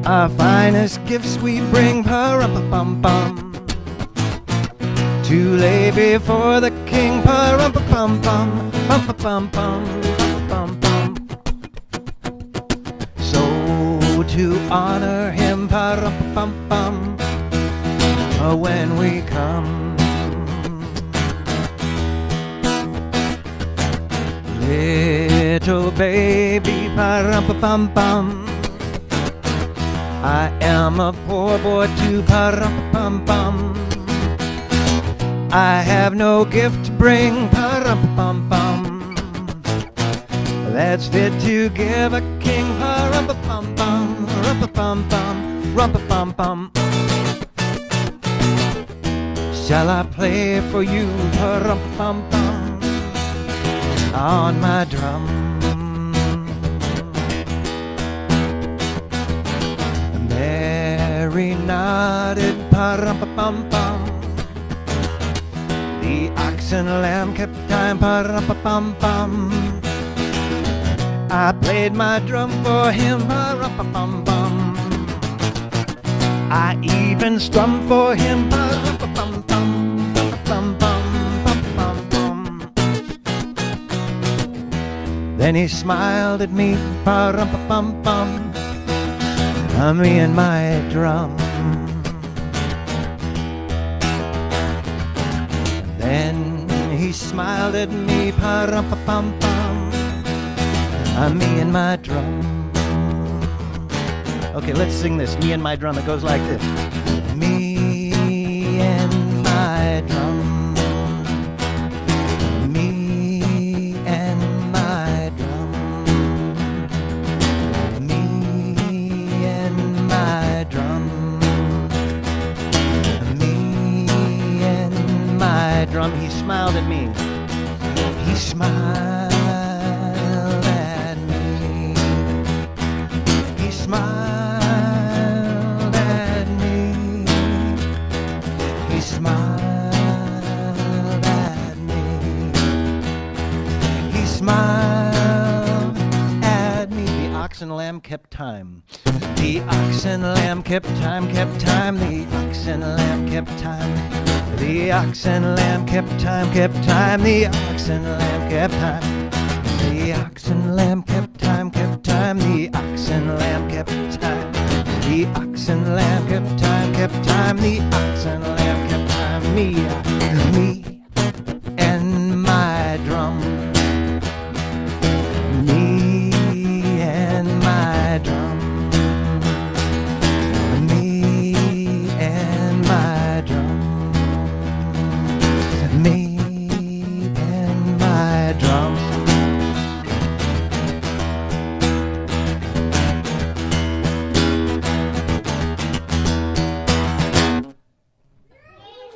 Our finest gifts we bring, pa-rum-pa-pum-pum, to lay before the king, pa-rum-pa-pum-pum, pum-pa-pum-pum, pum-pa-pum-pum. So to honor him, pa-rum-pa-pum-pum, when we come, little baby, pa-rum-pa-pum-pum, I am a poor boy too, pa-rum-pa-pum-pum. I have no gift to bring, pa-rum-pa-pum-pum, that's fit to give a king, pa-rum-pa-pum-pum, rum-pa-pum-pum, rum-pa-pum-pum. Shall I play for you, pa-rum-pum-pum, on my drum? Mary nodded, pa-rum-pa-pum-pum. The ox and lamb kept time, pa-rum-pa-pum-pum. I played my drum for him, pa-rum-pa-pum-pum. I even strummed for him, pa-rum-pa-pum-pum, pum-pum-pum, pum-pum. Then he smiled at me, pa-rum-pa-pum-pum, me and my drum. Then he smiled at me, pa-rum-pa-pum-pum, me and my drum. Okay, let's sing this, me and my drum. It goes like this. Me and my drum, me and my drum, me and my drum, me and my drum. He smiled at me. He smiled at me. He smiled at me. He smiled at me. He smiled at me. The ox and lamb kept time. The ox and lamb kept time, kept time. The ox and lamb kept time. The ox and lamb kept time, kept time. The ox and lamb kept time. The ox and lamb kept time, kept time. The ox and lamb kept time. The ox and lamb kept time, kept time. The ox and lamb kept time. Me and my drum. Me and my drum. Me and my drum. Me and my drum.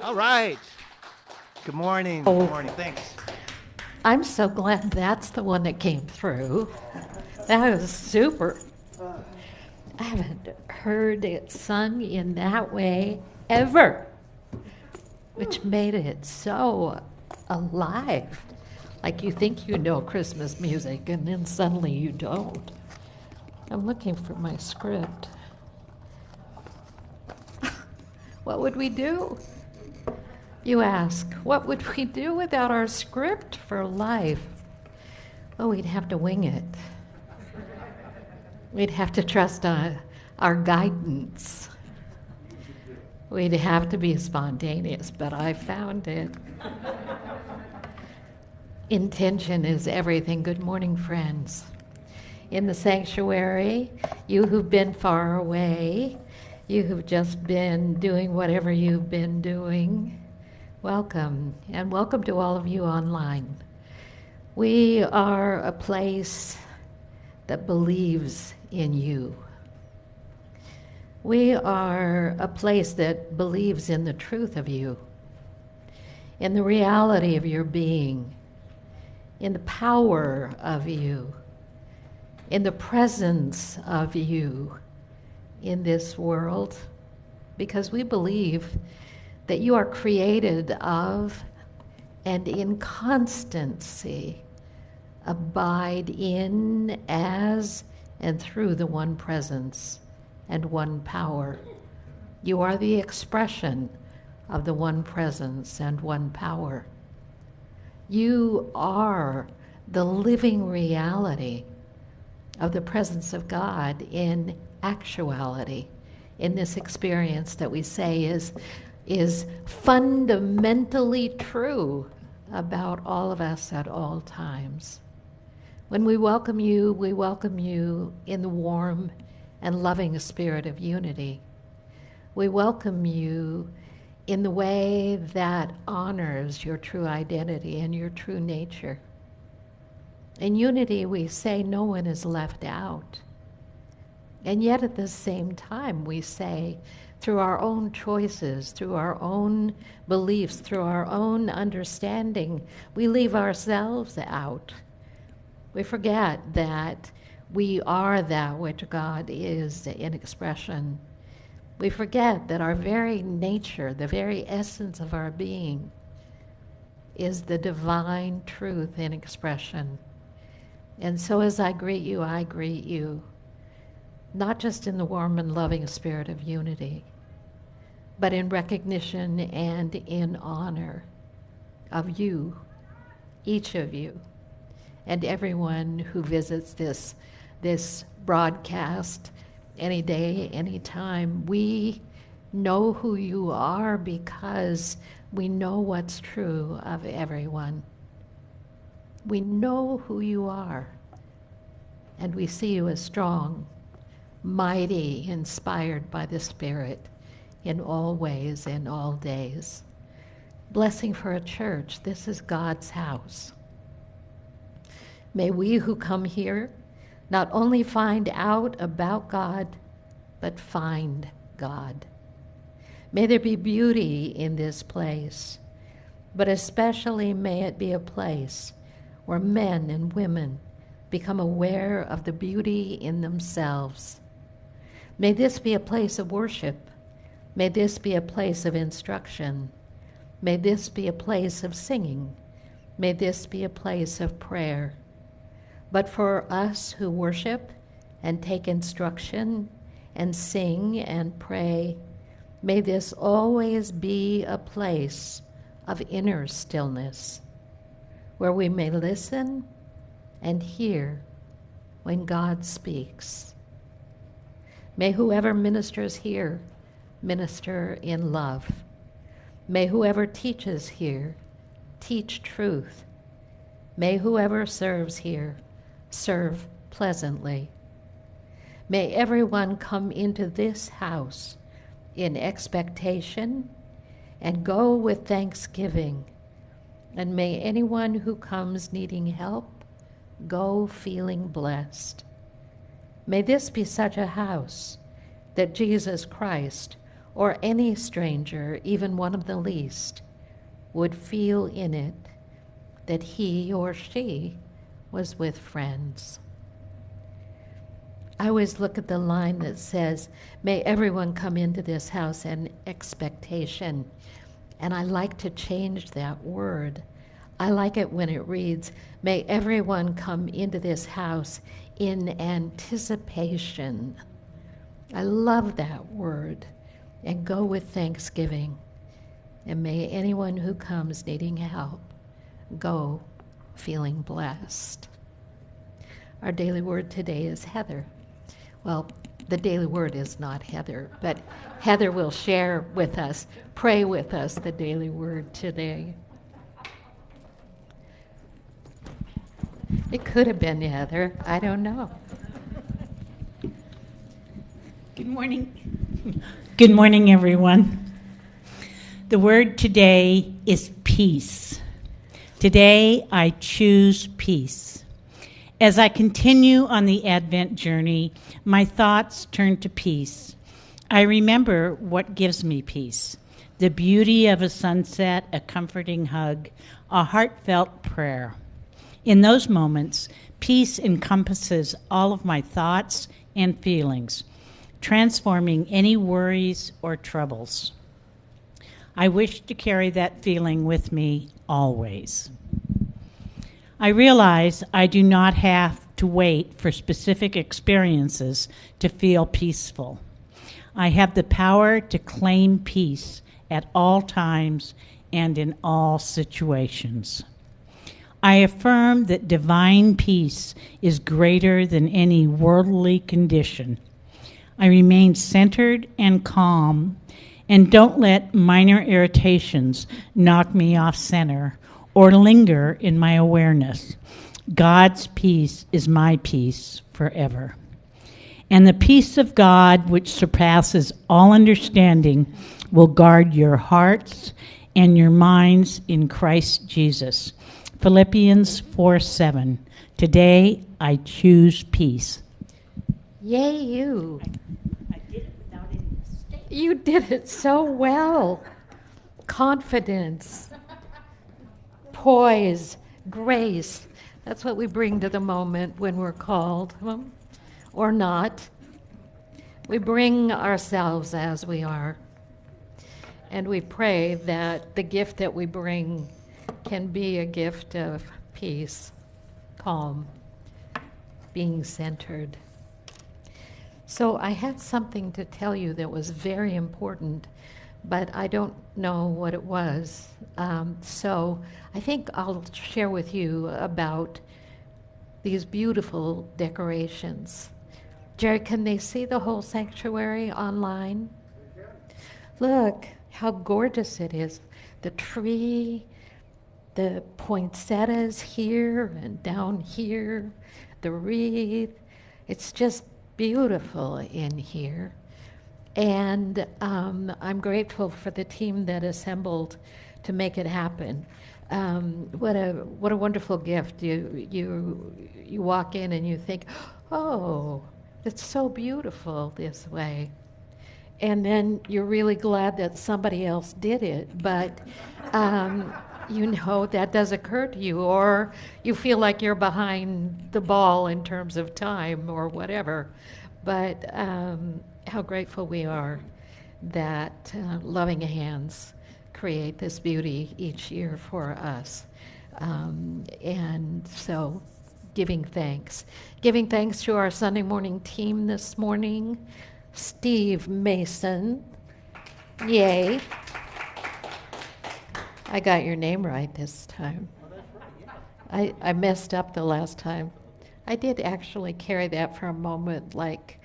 All right. Good morning. Good morning. Thanks. I'm so glad that's the one that came through. That was super. I haven't heard it sung in that way ever, which made it so alive. Like you think you know Christmas music, and then suddenly you don't. I'm looking for my script. What would we do? You ask, what would we do without our script for life? Well, we'd have to wing it. We'd have to trust our guidance. We'd have to be spontaneous, but I found it. Intention is everything. Good morning, friends. In the sanctuary, you who've been far away, you who've just been doing whatever you've been doing, welcome, and welcome to all of you online. We are a place that believes in you. We are a place that believes in the truth of you, in the reality of your being, in the power of you, in the presence of you in this world, because we believe that you are created of and in constancy abide in, as, and through the one presence and one power. You are the expression of the one presence and one power. You are the living reality of the presence of God in actuality, in this experience that we say is fundamentally true about all of us at all times. When we welcome you in the warm and loving spirit of unity. We welcome you in the way that honors your true identity and your true nature. In unity, we say no one is left out. And yet at the same time, we say, through our own choices, through our own beliefs, through our own understanding, we leave ourselves out. We forget that we are that which God is in expression. We forget that our very nature, the very essence of our being, is the divine truth in expression. And so as I greet you, not just in the warm and loving spirit of unity, but in recognition and in honor of you, each of you, and everyone who visits this broadcast any day, any time. We know who you are because we know what's true of everyone. We know who you are, and we see you as strong, mighty, inspired by the Spirit in all ways, in all days. Blessing for a church. This is God's house. May we who come here not only find out about God, but find God. May there be beauty in this place, but especially may it be a place where men and women become aware of the beauty in themselves. May this be a place of worship. May this be a place of instruction. May this be a place of singing. May this be a place of prayer. But for us who worship and take instruction and sing and pray, may this always be a place of inner stillness, where we may listen and hear when God speaks. May whoever ministers here minister in love. May whoever teaches here teach truth. May whoever serves here serve pleasantly. May everyone come into this house in expectation and go with thanksgiving. And may anyone who comes needing help go feeling blessed. May this be such a house that Jesus Christ, or any stranger, even one of the least, would feel in it that he or she was with friends. I always look at the line that says, may everyone come into this house in expectation. And I like to change that word. I like it when it reads, may everyone come into this house in anticipation. I love that word. And go with thanksgiving. And may anyone who comes needing help go feeling blessed. Our daily word today is Heather. Well, the daily word is not Heather, but Heather will share with us, pray with us the daily word today. It could have been Heather, I don't know. Good morning. Good morning, everyone. The word today is peace. Today, I choose peace. As I continue on the Advent journey, my thoughts turn to peace. I remember what gives me peace: the beauty of a sunset, a comforting hug, a heartfelt prayer. In those moments, peace encompasses all of my thoughts and feelings, transforming any worries or troubles. I wish to carry that feeling with me always. I realize I do not have to wait for specific experiences to feel peaceful. I have the power to claim peace at all times and in all situations. I affirm that divine peace is greater than any worldly condition. I remain centered and calm and don't let minor irritations knock me off center or linger in my awareness. God's peace is my peace forever. And the peace of God, which surpasses all understanding, will guard your hearts and your minds in Christ Jesus. Philippians 4:7. Today I choose peace. Yay, you. I did it without any mistake. You did it so well. Confidence, poise, grace. That's what we bring to the moment when we're called, or not. We bring ourselves as we are. And we pray that the gift that we bring can be a gift of peace, calm, being centered. So I had something to tell you that was very important, but I don't know what it was. So I think I'll share with you about these beautiful decorations. Jerry, can they see the whole sanctuary online? Look how gorgeous it is. The tree, the poinsettias here and down here, the wreath. It's just beautiful in here. And I'm grateful for the team that assembled to make it happen. What a wonderful gift. You walk in and you think, oh, it's so beautiful this way. And then you're really glad that somebody else did it, but you know that does occur to you, or you feel like you're behind the ball in terms of time or whatever. But how grateful we are that loving hands create this beauty each year for us. And so giving thanks. Giving thanks to our Sunday morning team this morning. Steve Mason. Yay. I got your name right this time. I messed up the last time. I did actually carry that for a moment, like,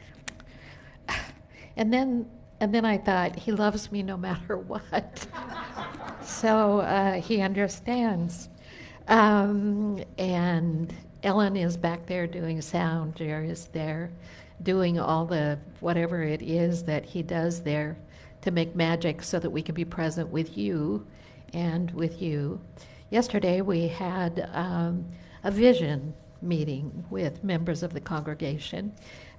and then I thought, he loves me no matter what. So he understands. And Ellen is back there doing sound. Jerry is there doing all the whatever it is that he does there to make magic so that we can be present with you and with you. Yesterday we had a vision meeting with members of the congregation.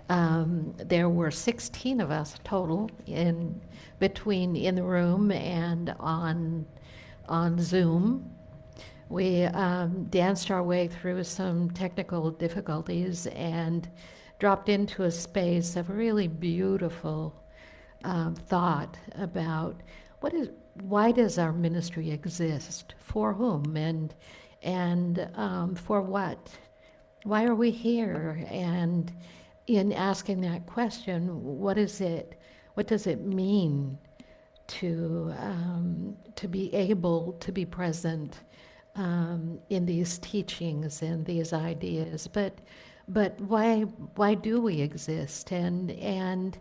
There were 16 of us total in the room and on Zoom. We danced our way through some technical difficulties and dropped into a space of really beautiful thought about why does our ministry exist, for whom, and for what? Why are we here? And in asking that question, what does it mean to be able to be present in these teachings and these ideas? But why do we exist? And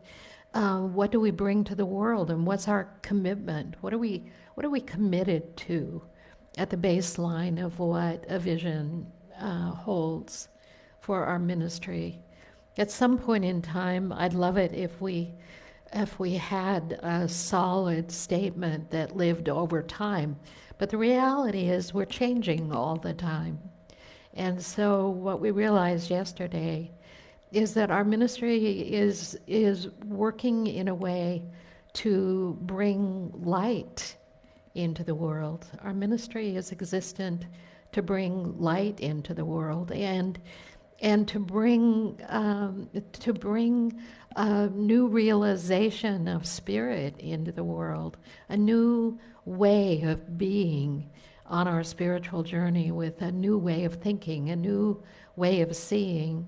what do we bring to the world? And what's our commitment? What are we committed to at the baseline of what a vision holds for our ministry? At some point in time, I'd love it if we had a solid statement that lived over time. But the reality is we're changing all the time. And so what we realized yesterday is that our ministry is working in a way to bring light into the world. Our ministry is existent to bring light into the world and to bring a new realization of spirit into the world, a new way of being on our spiritual journey with a new way of thinking, a new way of seeing,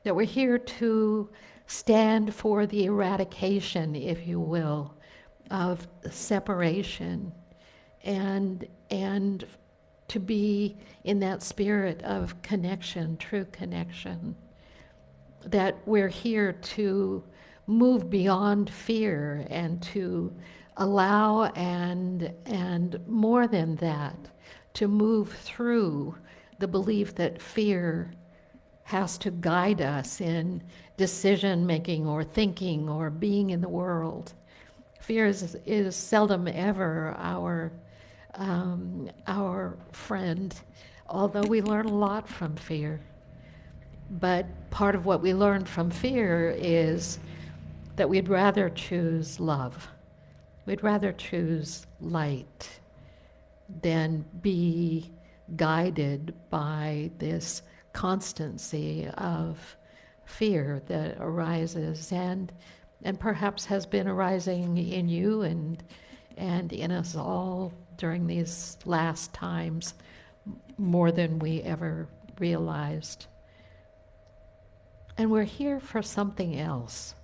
that we're here to stand for the eradication, if you will, of separation, and to be in that spirit of connection, true connection. That we're here to move beyond fear and to allow and more than that, to move through the belief that fear has to guide us in decision making or thinking or being in the world. Fear is seldom ever our friend, although we learn a lot from fear. But part of what we learn from fear is that we'd rather choose love. We'd rather choose light than be guided by this constancy of fear that arises and perhaps has been arising in you and in us all during these last times more than we ever realized. And we're here for something else.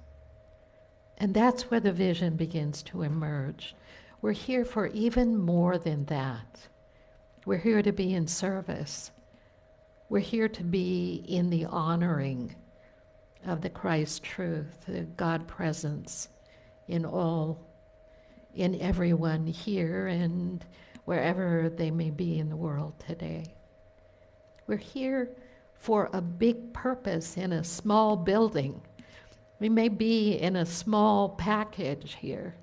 And that's where the vision begins to emerge. We're here for even more than that. We're here to be in service. We're here to be in the honoring of the Christ truth, the God presence in everyone here and wherever they may be in the world today. We're here for a big purpose in a small building. We may be in a small package here,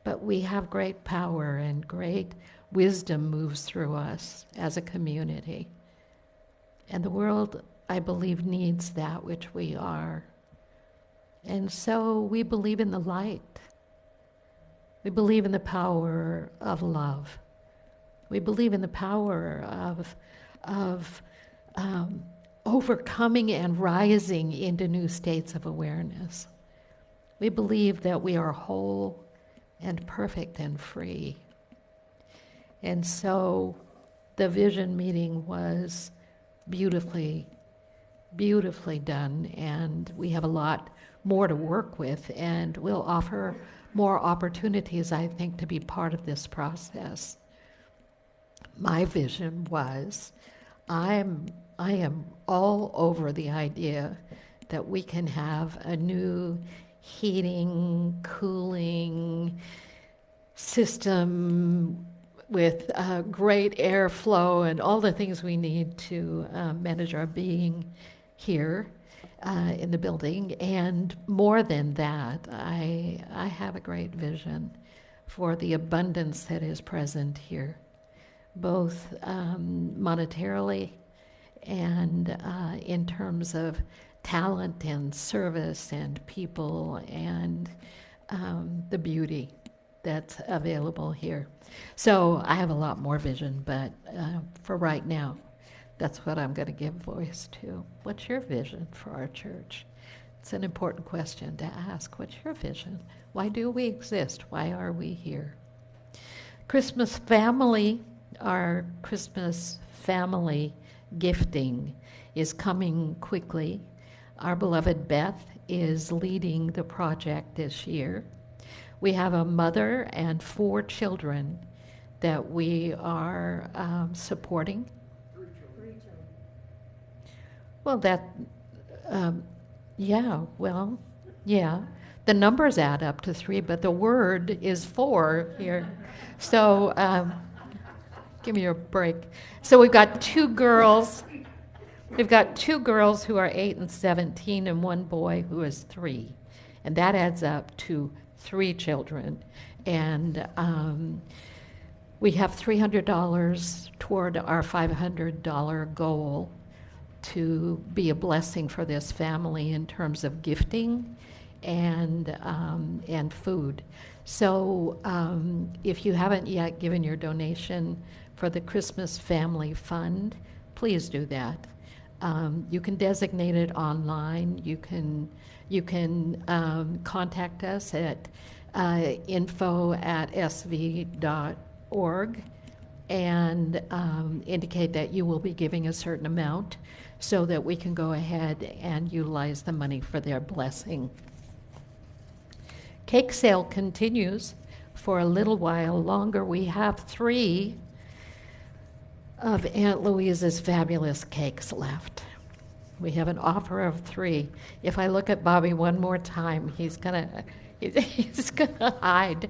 but we have great power and great wisdom moves through us as a community. And the world, I believe, needs that which we are. And so we believe in the light. We believe in the power of love. We believe in the power of overcoming and rising into new states of awareness. We believe that we are whole and perfect and free. And so the vision meeting was beautifully, beautifully done, and we have a lot more to work with, and we'll offer more opportunities, I think, to be part of this process. My vision was, I am all over the idea that we can have a new heating, cooling system with great airflow and all the things we need to manage our being here in the building. And more than that, I have a great vision for the abundance that is present here, both monetarily and in terms of talent and service and people and the beauty that's available here. So I have a lot more vision, but for right now, that's what I'm going to give voice to. What's your vision for our church? It's an important question to ask. What's your vision? Why do we exist? Why are we here? Christmas family, our Christmas family gifting is coming quickly. Our beloved Beth is leading the project this year. We have a mother and 4 children that we are supporting. 3 children. Well, the numbers add up to 3, but the word is 4 here. So give me a break. So we've got 2 girls. We've got 2 girls who are 8 and 17 and 1 boy who is 3. And that adds up to 3 children. And we have $300 toward our $500 goal to be a blessing for this family in terms of gifting and food. So if you haven't yet given your donation for the Christmas Family Fund, please do that. You can designate it online. You can contact us at info@sv.org, and indicate that you will be giving a certain amount so that we can go ahead and utilize the money for their blessing. Cake sale continues for a little while longer. We have 3 of Aunt Louise's fabulous cakes left. We have an offer of 3. If I look at Bobby one more time, he's gonna hide.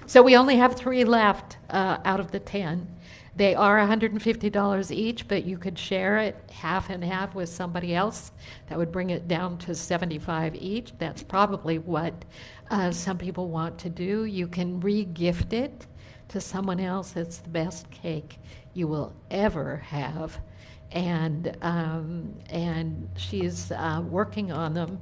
So we only have 3 left out of the 10. They are $150 each, but you could share it half and half with somebody else. That would bring it down to $75 each. That's probably what some people want to do. You can re-gift it to someone else. It's the best cake you will ever have. And she's working on them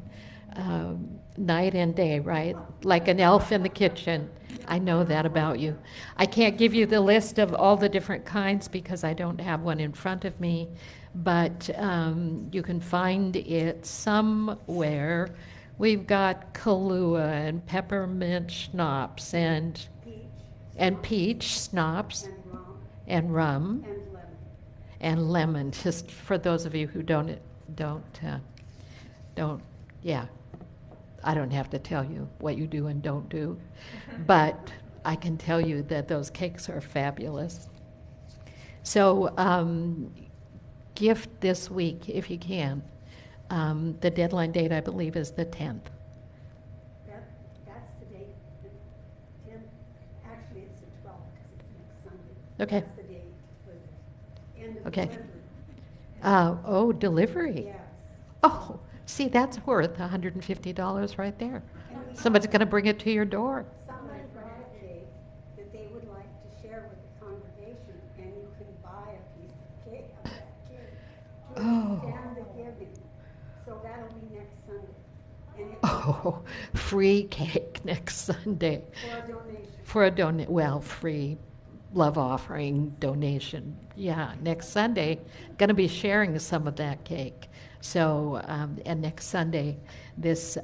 night and day, right? Like an elf in the kitchen. I know that about you. I can't give you the list of all the different kinds because I don't have one in front of me, but you can find it somewhere. We've got Kahlua and peppermint schnapps and peach schnapps and rum and lemon. Just for those of you who don't, yeah. I don't have to tell you what you do and don't do, but I can tell you that those cakes are fabulous. So gift this week if you can. The deadline date, I believe, is the 10th. That's the date, the 10th. Actually, it's the 12th because it's next Sunday. Okay. That's the date for the end of Okay. delivery. Delivery. Yes. Oh, see, that's worth $150 right there. Somebody's going to bring it to your door. Somebody brought a cake that they would like to share with the congregation, and you can buy a piece of cake of that cake to extend the giving. So that'll be next Sunday. And it's Oh, free cake next Sunday. for a donation. Free love offering donation. Yeah, next Sunday, going to be sharing some of that cake. So, and next Sunday, this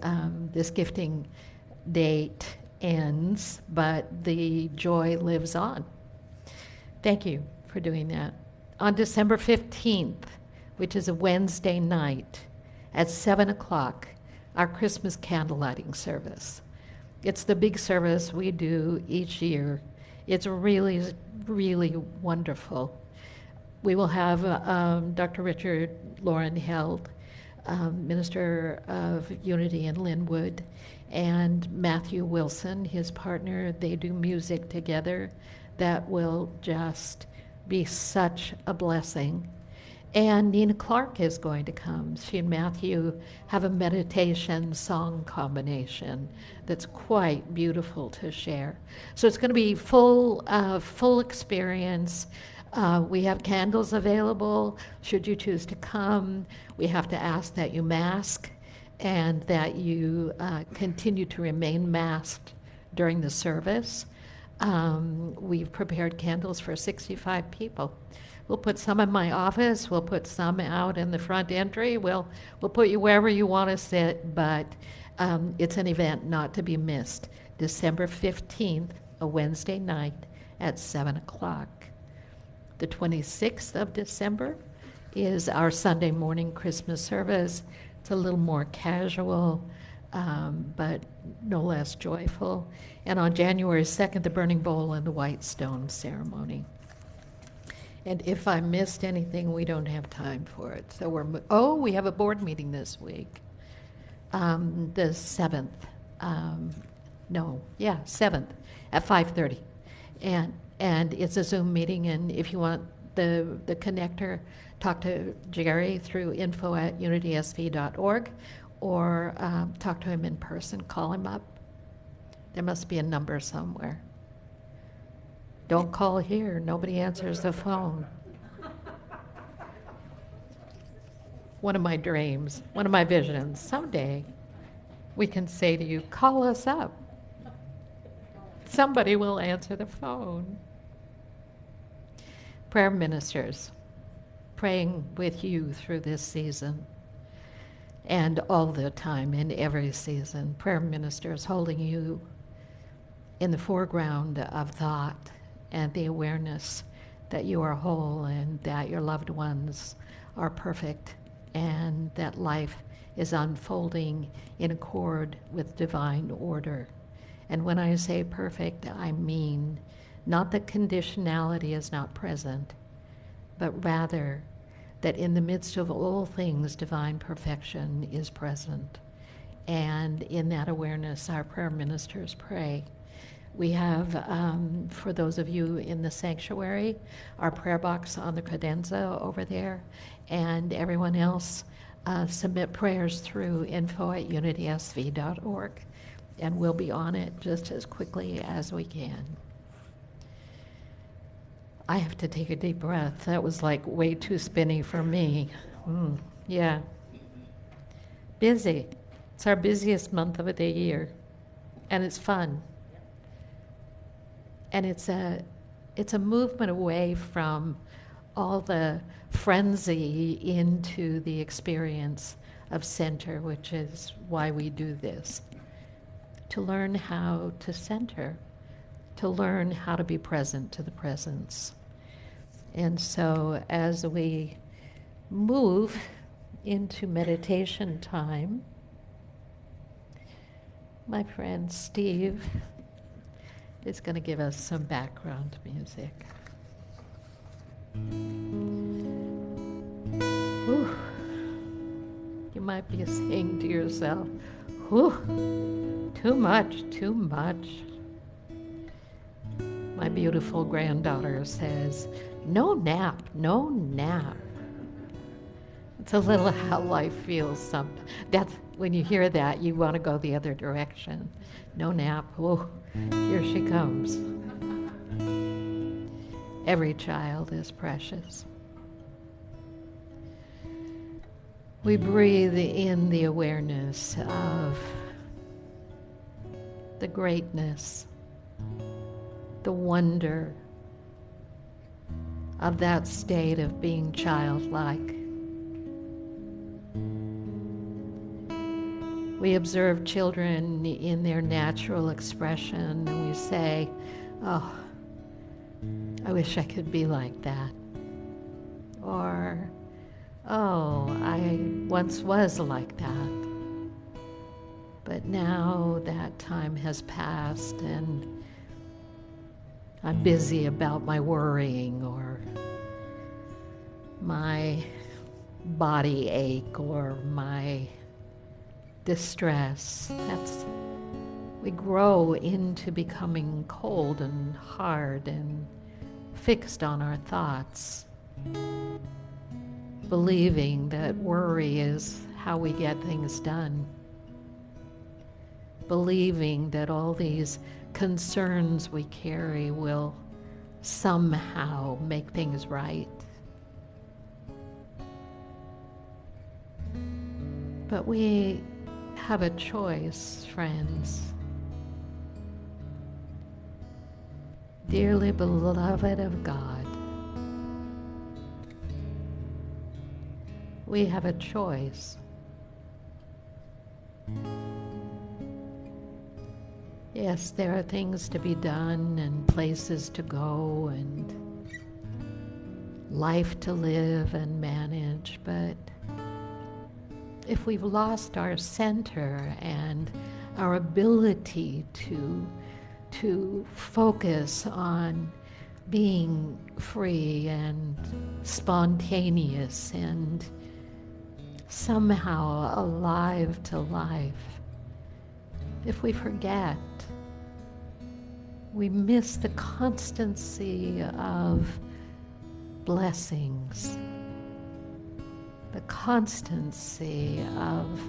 gifting date ends, but the joy lives on. Thank you for doing that. On December 15th, which is a Wednesday night, at 7 o'clock, our Christmas candle lighting service. It's the big service we do each year. It's really, really wonderful. We will have Dr. Richard Lauren Held, Minister of Unity in Linwood, and Matthew Wilson, his partner. They do music together that will just be such a blessing. And Nina Clark is going to come. She and Matthew have a meditation song combination that's quite beautiful to share. So it's going to be full experience. We have candles available should you choose to come. We have to ask that you mask and that you continue to remain masked during the service. We've prepared candles for 65 people. We'll put some in my office. We'll put some out in the front entry. We'll put you wherever you want to sit, but it's an event not to be missed. December 15th, a Wednesday night at 7 o'clock. The 26th of December is our Sunday morning Christmas service. It's a little more casual, but no less joyful. And on January 2nd, the Burning Bowl and the White Stone ceremony. And if I missed anything, we don't have time for it. So we have a board meeting this week, the 7th. 7th at 5:30, and it's a Zoom meeting. And if you want the connector, talk to Jerry through info@unitysv.org, or talk to him in person. Call him up. There must be a number somewhere. Don't call here. Nobody answers the phone. One of my dreams, one of my visions, someday we can say to you, call us up. Somebody will answer the phone. Prayer ministers, praying with you through this season and all the time in every season. Prayer ministers holding you in the foreground of thought and the awareness that you are whole and that your loved ones are perfect and that life is unfolding in accord with divine order. And when I say perfect, I mean not that conditionality is not present, but rather that in the midst of all things, divine perfection is present. And in that awareness, our prayer ministers pray. We have, for those of you in the sanctuary, our prayer box on the credenza over there, and everyone else submit prayers through info@unitysv.org, and we'll be on it just as quickly as we can. I have to take a deep breath. That was like way too spinny for me. Yeah. Busy. It's our busiest month of the year, and it's fun. And it's a movement away from all the frenzy into the experience of center, which is why we do this. To learn how to center, to learn how to be present to the presence. And so as we move into meditation time, my friend Steve is going to give us some background music. Whew. You might be saying to yourself, whew, too much, too much. My beautiful granddaughter says, no nap, no nap. It's a little how life feels sometimes. That's when you hear that, you want to go the other direction. No nap. Oh, here she comes. Every child is precious. We breathe in the awareness of the greatness, the wonder of that state of being childlike. We observe children in their natural expression and we say, oh, I wish I could be like that. Or, oh, I once was like that. But now that time has passed and I'm busy about my worrying or my body ache or my distress. We grow into becoming cold and hard and fixed on our thoughts, believing that worry is how we get things done, believing that all these concerns we carry will somehow make things right. But we have a choice, friends. Dearly beloved of God, we have a choice. Yes, there are things to be done and places to go and life to live and manage, but if we've lost our center and our ability to focus on being free and spontaneous and somehow alive to life, if we forget, we miss the constancy of blessings, the constancy of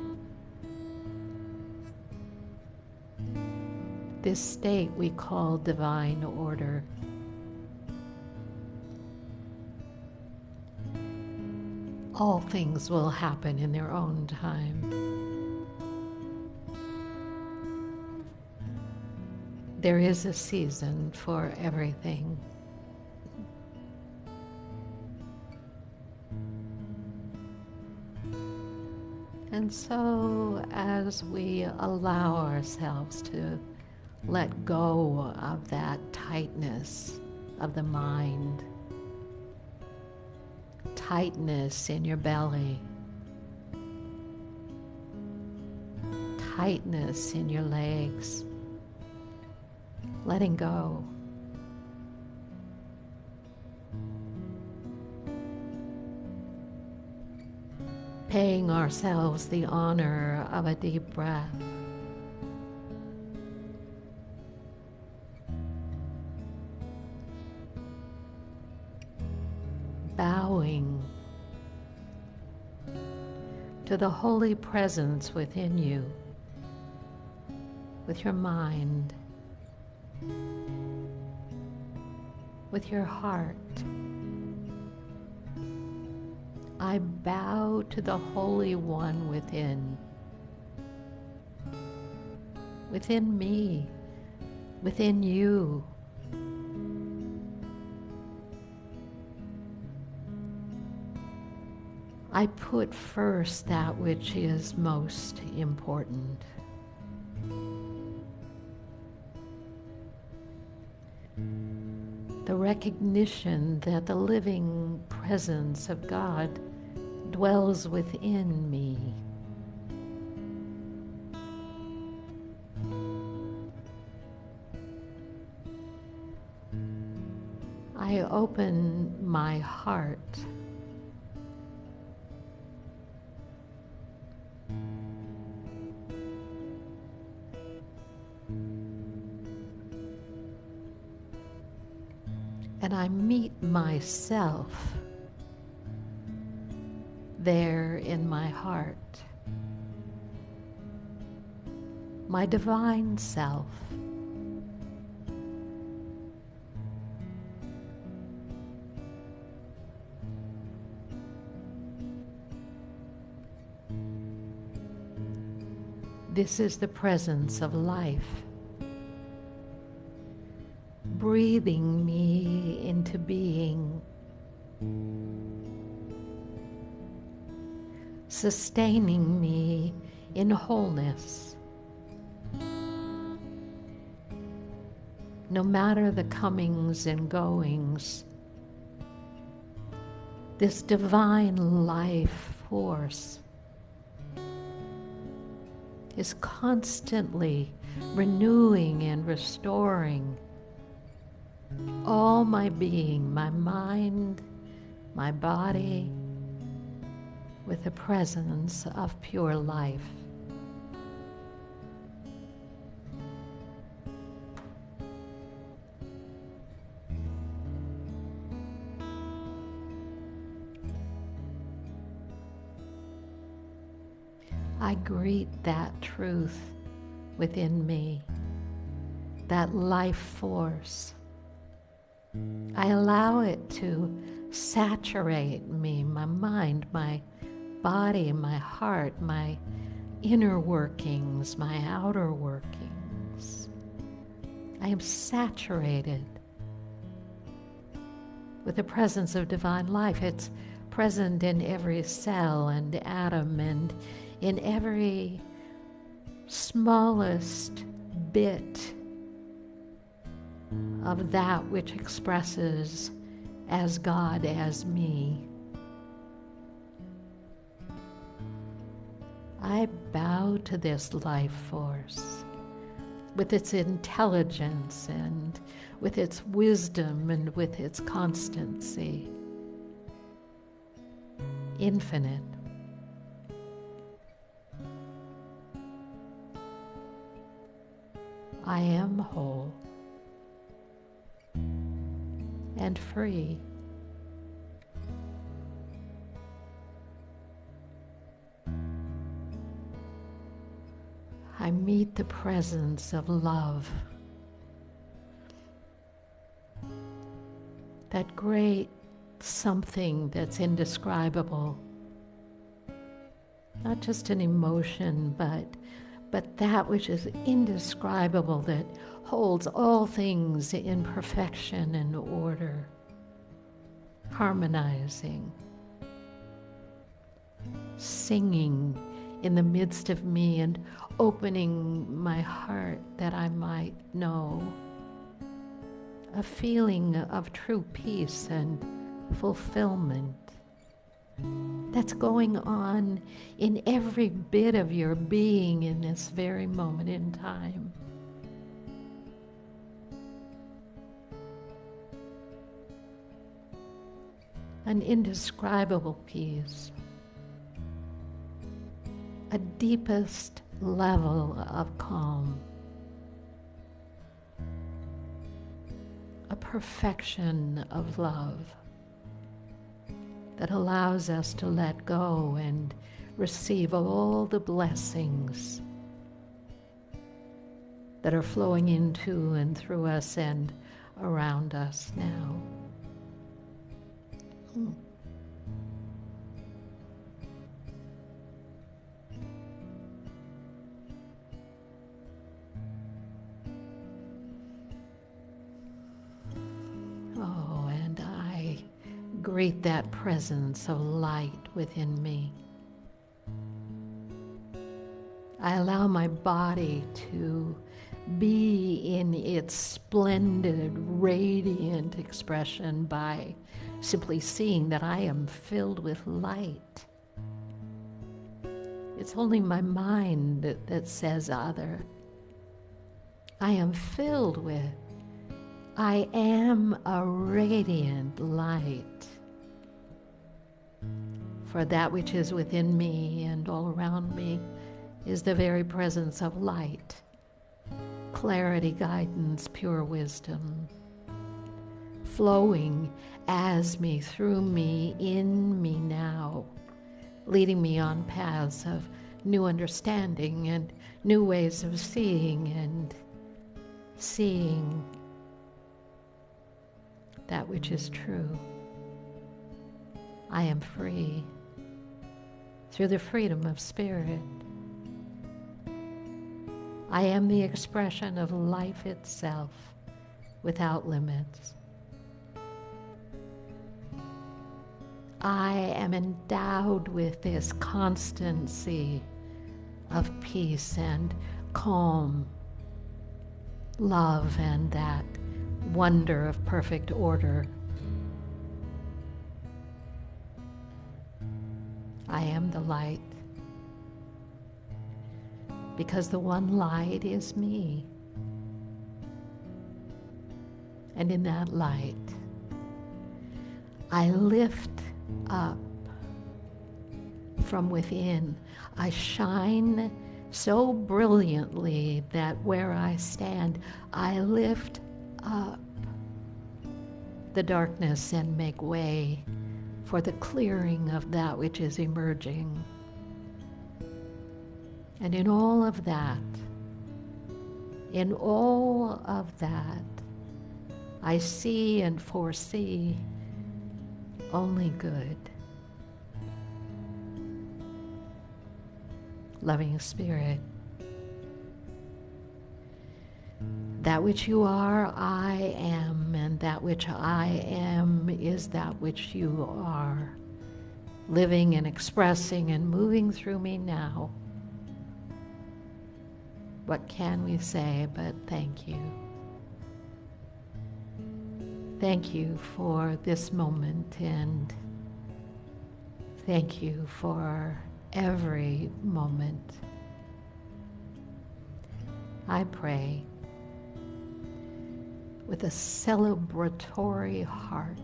this state we call divine order. All things will happen in their own time. There is a season for everything. And so as we allow ourselves to let go of that tightness of the mind, tightness in your belly, tightness in your legs, letting go. Paying ourselves the honor of a deep breath. Bowing to the holy presence within you, with your mind, with your heart. I bow to the Holy One within me, within you. I put first that which is most important. The recognition that the living presence of God dwells within me. I open my heart and I meet myself there in my heart, my divine self. This is the presence of life, breathing me into being, sustaining me in wholeness. No matter the comings and goings, this divine life force is constantly renewing and restoring all my being, my mind, my body, with the presence of pure life. I greet that truth within me, that life force. I allow it to saturate me, my mind, my body, my heart, my inner workings, my outer workings. I am saturated with the presence of divine life. It's present in every cell and atom and in every smallest bit of that which expresses as God, as me. I bow to this life force with its intelligence and with its wisdom and with its constancy. Infinite. I am whole and free. I meet the presence of love, that great something that's indescribable, not just an emotion, but that which is indescribable, that holds all things in perfection and order, harmonizing, singing in the midst of me and opening my heart that I might know a feeling of true peace and fulfillment that's going on in every bit of your being in this very moment in time. An indescribable peace, a deepest level of calm, a perfection of love that allows us to let go and receive all the blessings that are flowing into and through us and around us now. Oh, and I greet that presence of light within me. I allow my body to be in its splendid, radiant expression by simply seeing that I am filled with light. It's only my mind that says other. I am filled with, I am a radiant light. For that which is within me and all around me is the very presence of light, clarity, guidance, pure wisdom, flowing as me, through me, in me now, leading me on paths of new understanding and new ways of seeing and seeing that which is true. I am free through the freedom of spirit. I am the expression of life itself without limits. I am endowed with this constancy of peace and calm, love, and that wonder of perfect order. I am the light, because the one light is me. And in that light, I lift up from within. I shine so brilliantly that where I stand, I lift up the darkness and make way for the clearing of that which is emerging. And in all of that, I see and foresee only good. Loving Spirit, that which you are, I am, and that which I am is that which you are, living and expressing and moving through me now. What can we say but thank you? Thank you for this moment, and thank you for every moment. I pray with a celebratory heart,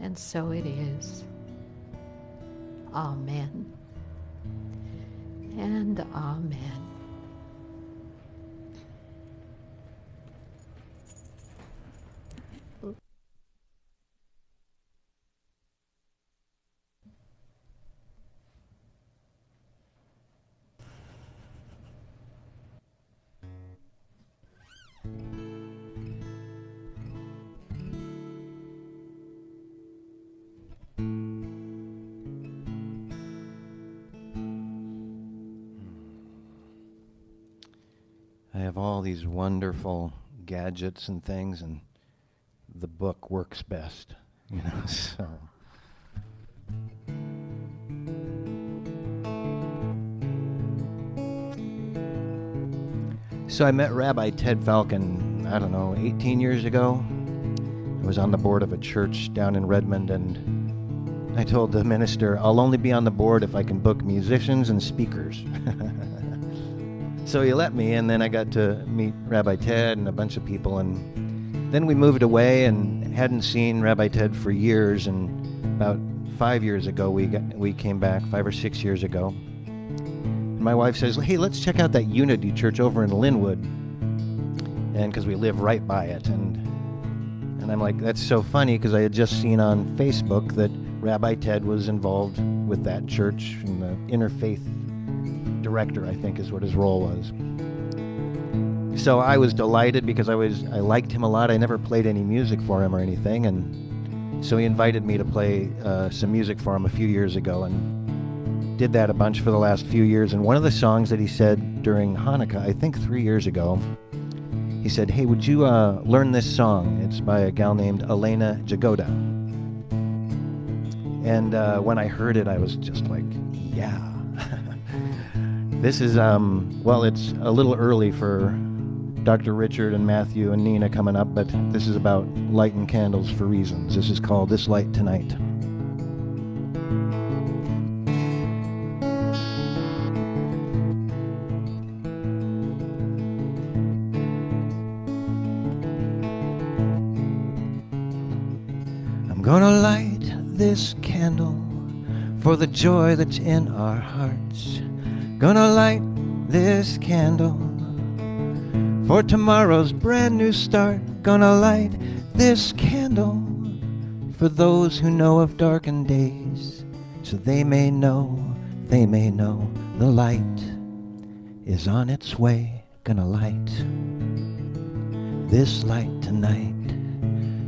and so it is. Amen and amen. I have all these wonderful gadgets and things, and the book works best, so. So I met Rabbi Ted Falcon I don't know, 18 years ago. I was on the board of a church down in Redmond, and I told the minister, I'll only be on the board if I can book musicians and speakers. So he let me, and then I got to meet Rabbi Ted and a bunch of people, and then we moved away and hadn't seen Rabbi Ted for years, and about 5 years ago we came back, 5 or 6 years ago. And my wife says, hey, let's check out that Unity Church over in Linwood, and because we live right by it. And I'm like, that's so funny, because I had just seen on Facebook that Rabbi Ted was involved with that church, and the interfaith director, I think is what his role was. So I was delighted because I liked him a lot. I never played any music for him or anything, and so he invited me to play some music for him a few years ago, and did that a bunch for the last few years. And one of the songs that he said during Hanukkah, I think 3 years ago, he said, hey, would you learn this song? It's by a gal named Elena Jagoda. And when I heard it, I was just like, yeah. This is, well, it's a little early for Dr. Richard and Matthew and Nina coming up, but this is about lighting candles for reasons. This is called This Light Tonight. I'm gonna light this candle for the joy that's in our hearts. Gonna light this candle for tomorrow's brand new start. Gonna light this candle for those who know of darkened days, so they may know the light is on its way. Gonna light this light tonight.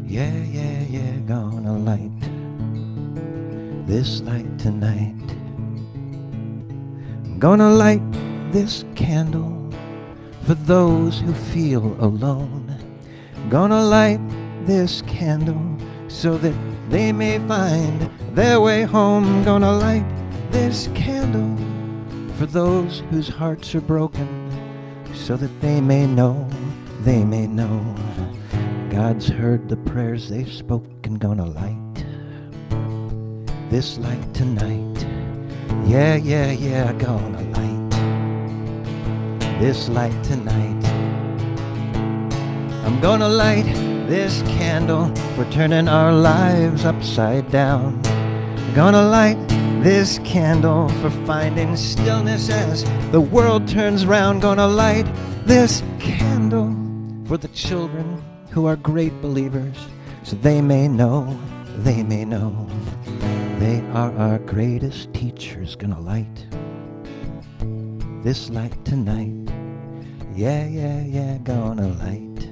Yeah, yeah, yeah, gonna light this light tonight. I'm gonna light this candle for those who feel alone. Gonna light this candle so that they may find their way home. Gonna light this candle for those whose hearts are broken, so that they may know God's heard the prayers they've spoken. Gonna light this light tonight. Yeah, yeah, yeah, gonna light this light tonight. I'm gonna light this candle for turning our lives upside down. Gonna light this candle for finding stillness as the world turns round. Gonna light this candle for the children who are great believers, so they may know they are our greatest teachers. Gonna light this light tonight. Yeah, yeah, yeah, gonna light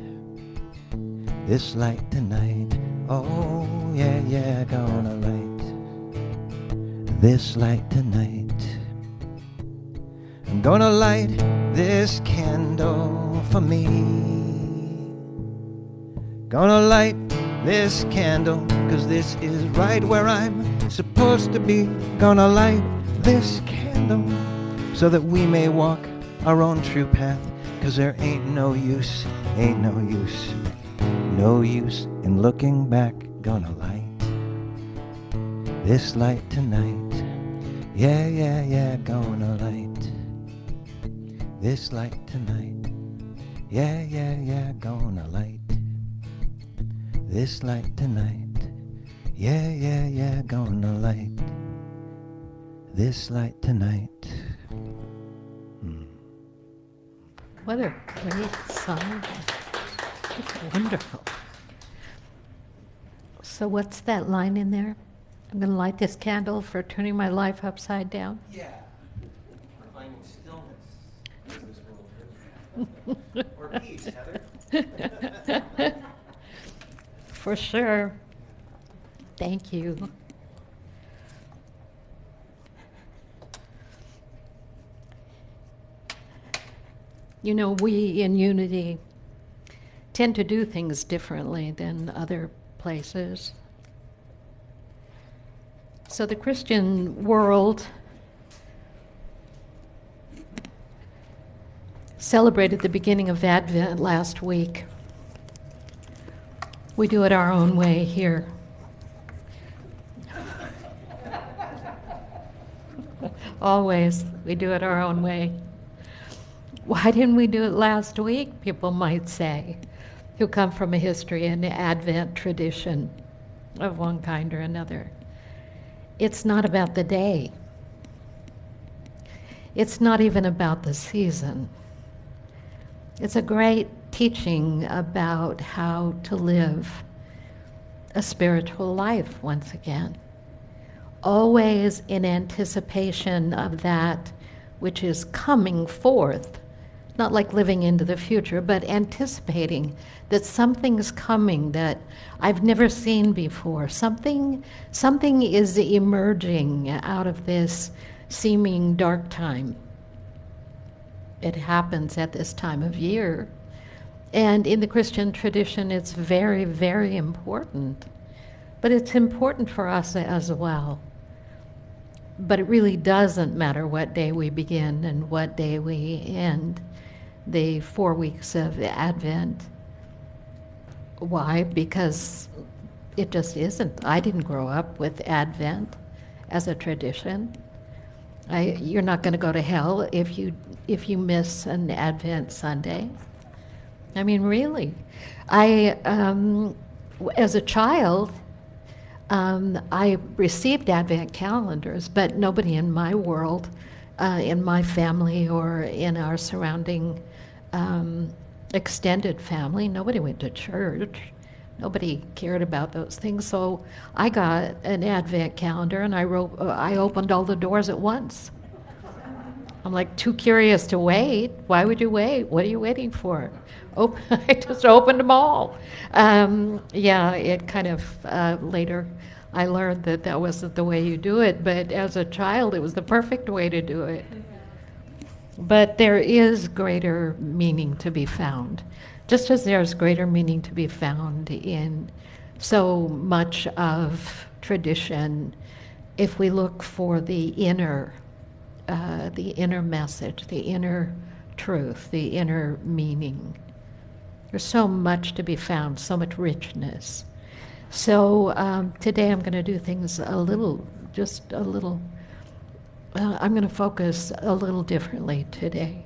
this light tonight. Oh, yeah, yeah, gonna light this light tonight. I'm gonna light this candle for me. Gonna light this candle, 'cause this is right where I'm supposed to be. Gonna light this candle so that we may walk our own true path, 'cause there ain't no use in looking back. Gonna light this light tonight. Yeah, yeah, yeah, gonna light this light tonight. Yeah, yeah, yeah, gonna light this light tonight. Yeah, yeah, yeah, gonna light this light tonight. What a great song. It's wonderful. So what's that line in there? I'm going to light this candle for turning my life upside down. Yeah, for finding stillness as this world turns. Or peace, Heather. For sure. Thank you. You know, we in Unity tend to do things differently than other places. So the Christian world celebrated the beginning of Advent last week. We do it our own way here. Always, we do it our own way. Why didn't we do it last week, people might say, who come from a history and Advent tradition of one kind or another. It's not about the day. It's not even about the season. It's a great teaching about how to live a spiritual life once again, always in anticipation of that which is coming forth, not like living into the future, but anticipating that something's coming that I've never seen before. Something is emerging out of this seeming dark time. It happens at this time of year. And in the Christian tradition, it's very, very important. But it's important for us as well. But it really doesn't matter what day we begin and what day we end the 4 weeks of Advent. Why? Because it just isn't. I didn't grow up with Advent as a tradition. You're not going to go to hell if you miss an Advent Sunday. I mean, really. As a child, I received Advent calendars, but nobody in my world, in my family or in our surrounding extended family, nobody went to church. Nobody cared about those things. So I got an Advent calendar and I opened all the doors at once. I'm like, too curious to wait. Why would you wait? What are you waiting for? I just opened them all. It kind of, later I learned that wasn't the way you do it, but as a child it was the perfect way to do it. But there is greater meaning to be found, just as there's greater meaning to be found in so much of tradition if we look for the inner message, the inner truth, the inner meaning. There's so much to be found, so much richness. So today I'm going to do things I'm going to focus a little differently today.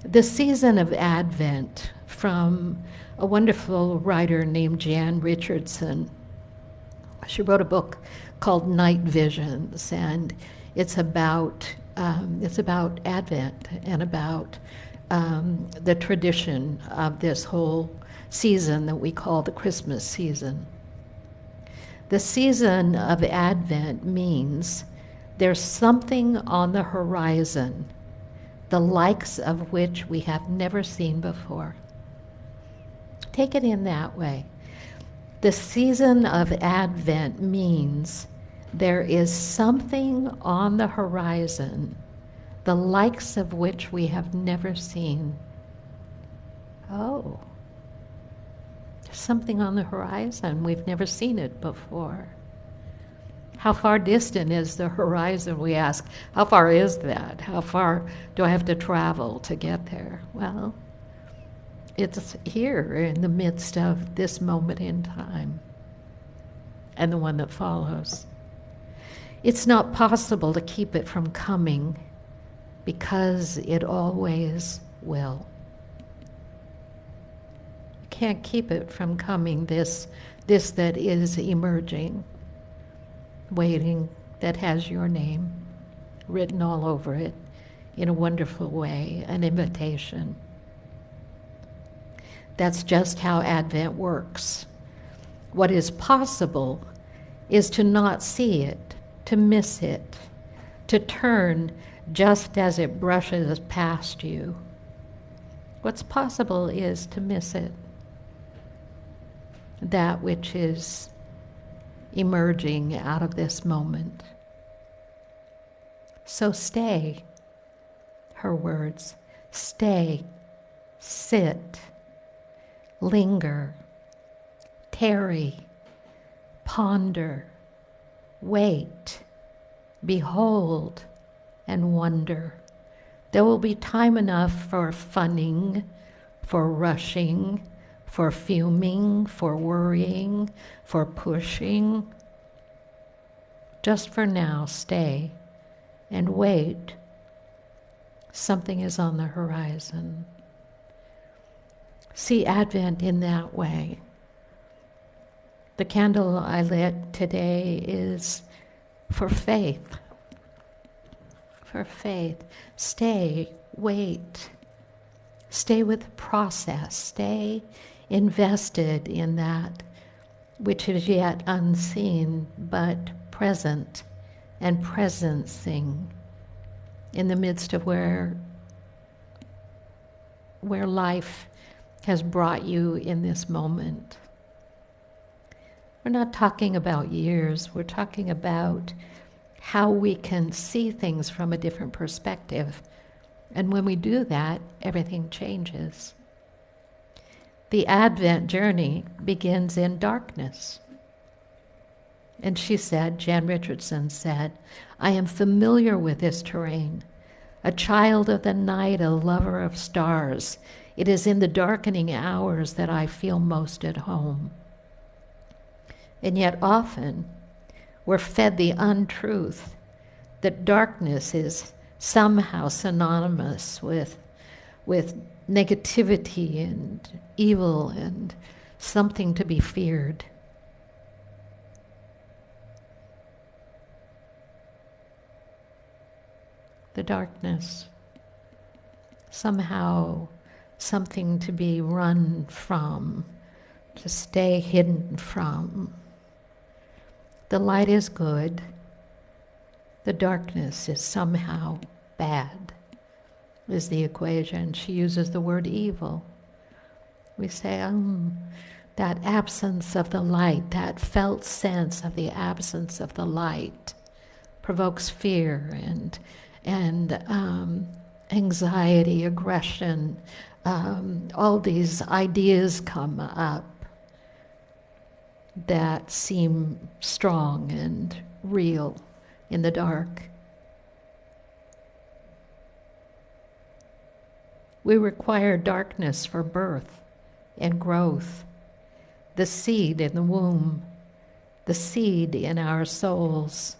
The season of Advent, from a wonderful writer named Jan Richardson. She wrote a book called Night Visions, and it's about Advent and about the tradition of this whole season that we call the Christmas season. The season of Advent means there's something on the horizon, the likes of which we have never seen before. Take it in that way. The season of Advent means there is something on the horizon, the likes of which we have never seen. Oh, there's something on the horizon. We've never seen it before. How far distant is the horizon, we ask? How far is that? How far do I have to travel to get there? Well, it's here in the midst of this moment in time and the one that follows. It's not possible to keep it from coming because it always will. You can't keep it from coming, this that is emerging, waiting, that has your name written all over it in a wonderful way, an invitation. That's just how Advent works. What is possible is to not see it, to miss it, to turn just as it brushes past you. What's possible is to miss it, that which is emerging out of this moment. So stay, her words, stay, sit, linger, tarry, ponder, wait, behold, and wonder. There will be time enough for funning, for rushing, for fuming, for worrying, for pushing. Just for now, stay and wait. Something is on the horizon. See Advent in that way. The candle I lit today is for faith. For faith. Stay, wait. Stay with the process. Stay invested in that which is yet unseen but present and presencing in the midst of where life has brought you in this moment. We're not talking about years, we're talking about how we can see things from a different perspective. And when we do that, everything changes. The Advent journey begins in darkness. And she said, Jan Richardson said, I am familiar with this terrain, a child of the night, a lover of stars. It is in the darkening hours that I feel most at home. And yet often we're fed the untruth that darkness is somehow synonymous with negativity and evil and something to be feared. The darkness, somehow something to be run from, to stay hidden from. The light is good. The darkness is somehow bad, is the equation. She uses the word evil. We say, that absence of the light, that felt sense of the absence of the light provokes fear and anxiety, aggression. All these ideas come up that seem strong and real in the dark. We require darkness for birth and growth, the seed in the womb, the seed in our souls.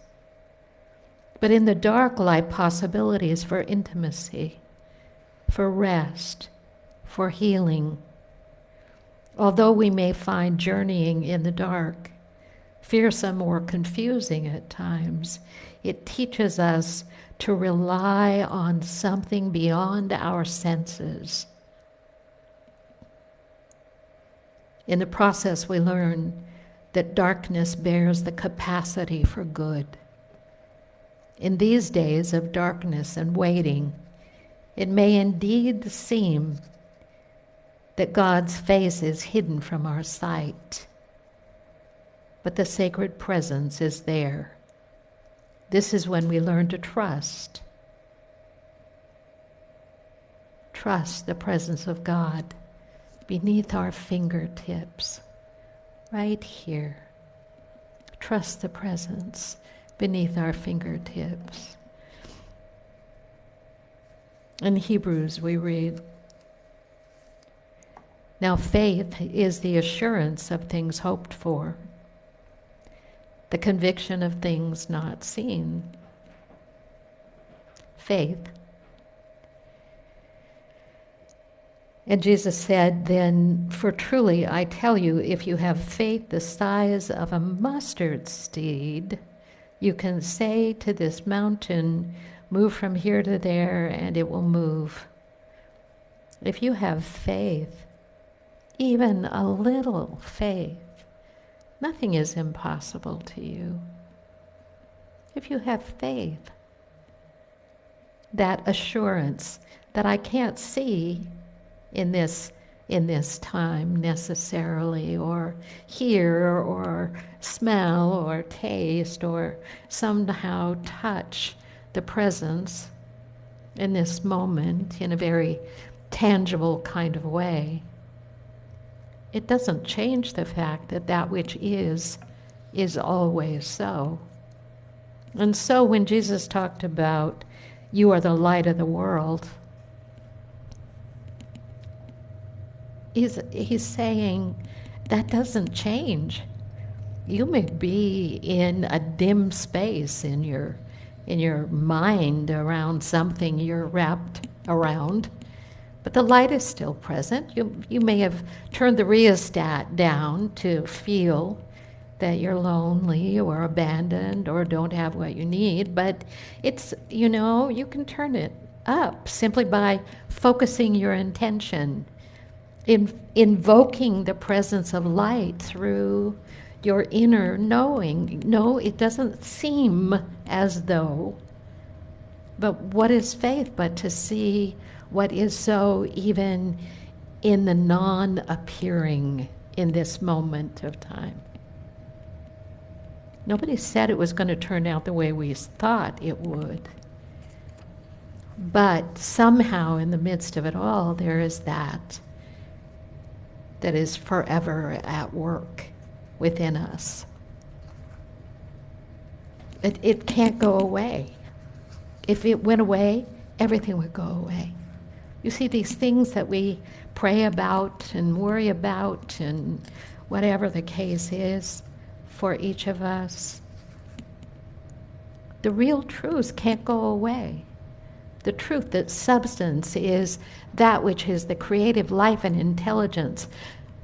But in the dark lie possibilities for intimacy, for rest, for healing. Although we may find journeying in the dark fearsome or confusing at times, it teaches us to rely on something beyond our senses. In the process, we learn that darkness bears the capacity for good. In these days of darkness and waiting, it may indeed seem that God's face is hidden from our sight, but the sacred presence is there. This is when we learn to trust. Trust the presence of God beneath our fingertips, right here. Trust the presence beneath our fingertips. In Hebrews we read, now faith is the assurance of things hoped for, the conviction of things not seen. Faith. And Jesus said then, for truly I tell you, if you have faith the size of a mustard seed, you can say to this mountain, move from here to there, and it will move. If you have faith, even a little faith, nothing is impossible to you. If you have faith, that assurance that I can't see in this time necessarily, or hear, or smell, or taste, or somehow touch the presence in this moment in a very tangible kind of way. It doesn't change the fact that that which is always so. And so when Jesus talked about, you are the light of the world, he's saying that doesn't change. You may be in a dim space in your mind around something you're wrapped around, but the light is still present. You may have turned the rheostat down to feel that you're lonely or abandoned or don't have what you need, but it's, you can turn it up simply by focusing your intention, invoking the presence of light through your inner knowing. No, it doesn't seem as though, but what is faith but to see what is so even in the non-appearing in this moment of time? Nobody said it was going to turn out the way we thought it would. But somehow in the midst of it all, there is that is forever at work within us. It can't go away. If it went away, everything would go away. You see, these things that we pray about and worry about, and whatever the case is for each of us, the real truths can't go away. The truth that substance is that which is the creative life and intelligence,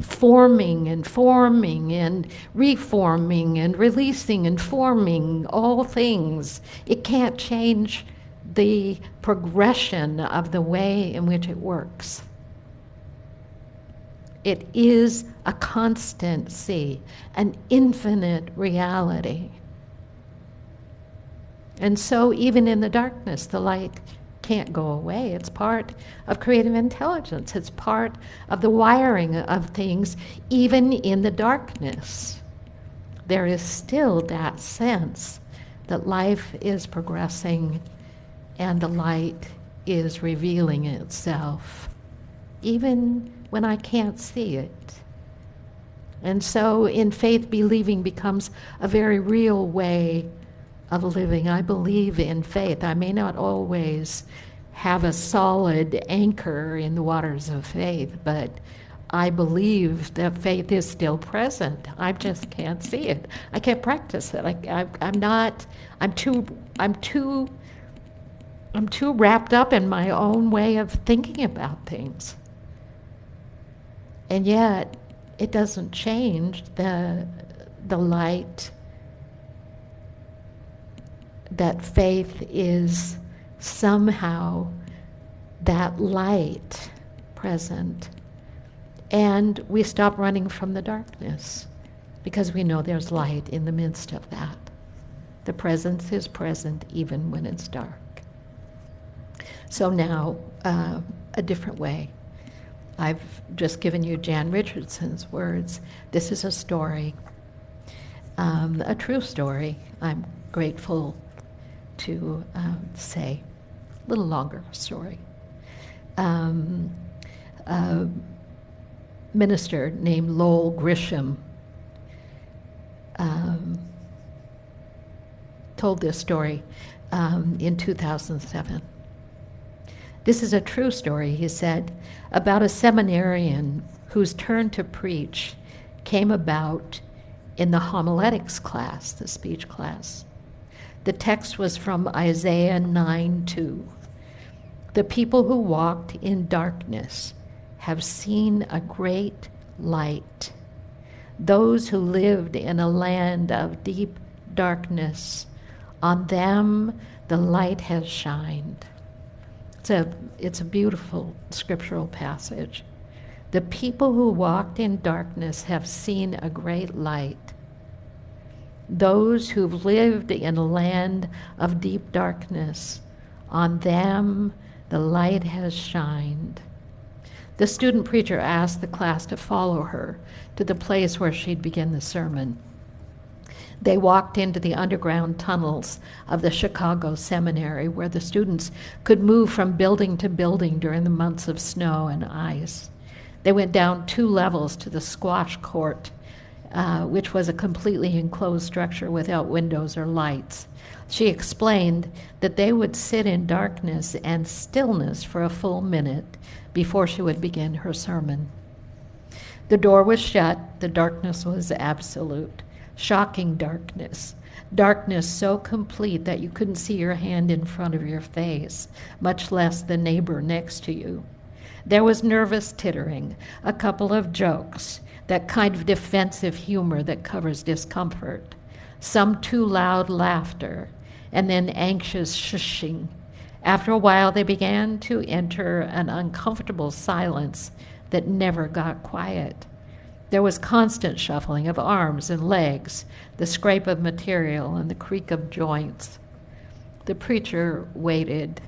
forming and reforming and releasing and forming all things. It can't change the progression of the way in which it works. It is a constancy, an infinite reality. And so even in the darkness, the light can't go away. It's part of creative intelligence. It's part of the wiring of things. Even in the darkness, there is still that sense that life is progressing and the light is revealing itself, even when I can't see it. And so in faith, believing becomes a very real way of living. I believe in faith. I may not always have a solid anchor in the waters of faith, but I believe that faith is still present. I just can't see it. I can't practice it. I'm too wrapped up in my own way of thinking about things. And yet, it doesn't change the light that faith is somehow that light present. And we stop running from the darkness because we know there's light in the midst of that. The presence is present even when it's dark. So now, a different way. I've just given you Jan Richardson's words. This is a story, a true story. I'm grateful to say a little longer story. A minister named Lowell Grisham told this story in 2007. This is a true story, he said, about a seminarian whose turn to preach came about in the homiletics class, the speech class. The text was from Isaiah 9:2. The people who walked in darkness have seen a great light. Those who lived in a land of deep darkness, on them the light has shined. It's a beautiful scriptural passage. The people who walked in darkness have seen a great light. Those who've lived in a land of deep darkness, on them the light has shined. The student preacher asked the class to follow her to the place where she'd begin the sermon. They walked into the underground tunnels of the Chicago seminary, where the students could move from building to building during the months of snow and ice. They went down 2 levels to the squash court, which was a completely enclosed structure without windows or lights. She explained that they would sit in darkness and stillness for a full minute before she would begin her sermon. The door was shut. The darkness was absolute. Shocking darkness. Darkness so complete that you couldn't see your hand in front of your face, much less the neighbor next to you. There was nervous tittering, a couple of jokes, that kind of defensive humor that covers discomfort, some too loud laughter, and then anxious shushing. After a while, they began to enter an uncomfortable silence that never got quiet. There was constant shuffling of arms and legs, the scrape of material and the creak of joints. The preacher waited,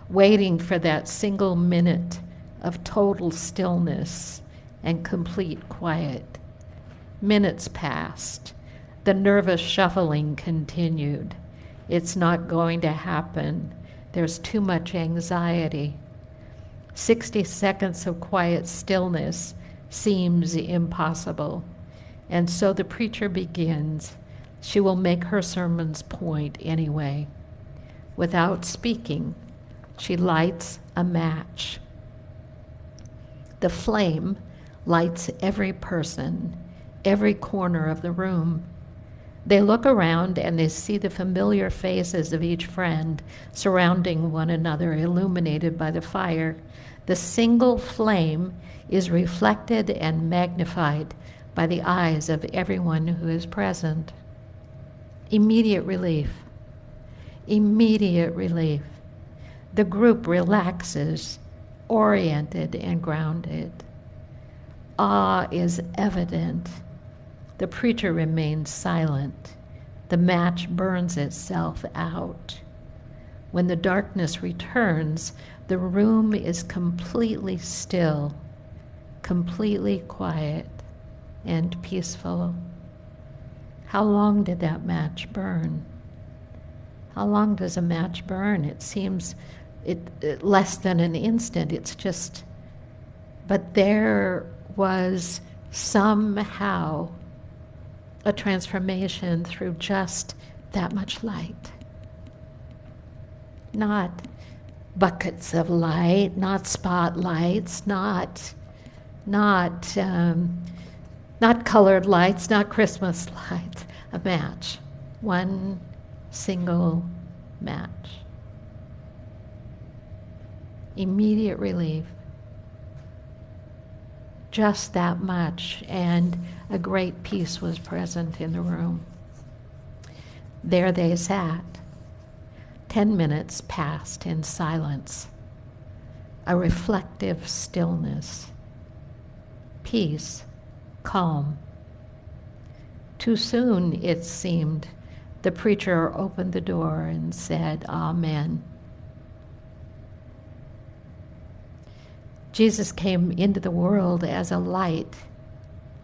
waiting for that single minute of total stillness and complete quiet. Minutes passed. The nervous shuffling continued. It's not going to happen. There's too much anxiety. 60 seconds of quiet stillness seems impossible. And so the preacher begins. She will make her sermon's point anyway. Without speaking, she lights a match. The flame lights every person, every corner of the room. They look around and they see the familiar faces of each friend surrounding one another, illuminated by the fire. The single flame is reflected and magnified by the eyes of everyone who is present. Immediate relief. Immediate relief. The group relaxes, oriented and grounded. Awe is evident. The preacher remains silent. The match burns itself out. When the darkness returns, the room is completely still, completely quiet and peaceful. How long did that match burn? How long does a match burn? It seems less than an instant. It's just, but there was somehow a transformation through just that much light. Not buckets of light, not spotlights, not colored lights, not Christmas lights. A match, one single match. Immediate relief. Just that much, and a great peace was present in the room. There they sat. 10 minutes passed in silence, a reflective stillness, peace, calm. Too soon, it seemed, the preacher opened the door and said, "Amen." Jesus came into the world as a light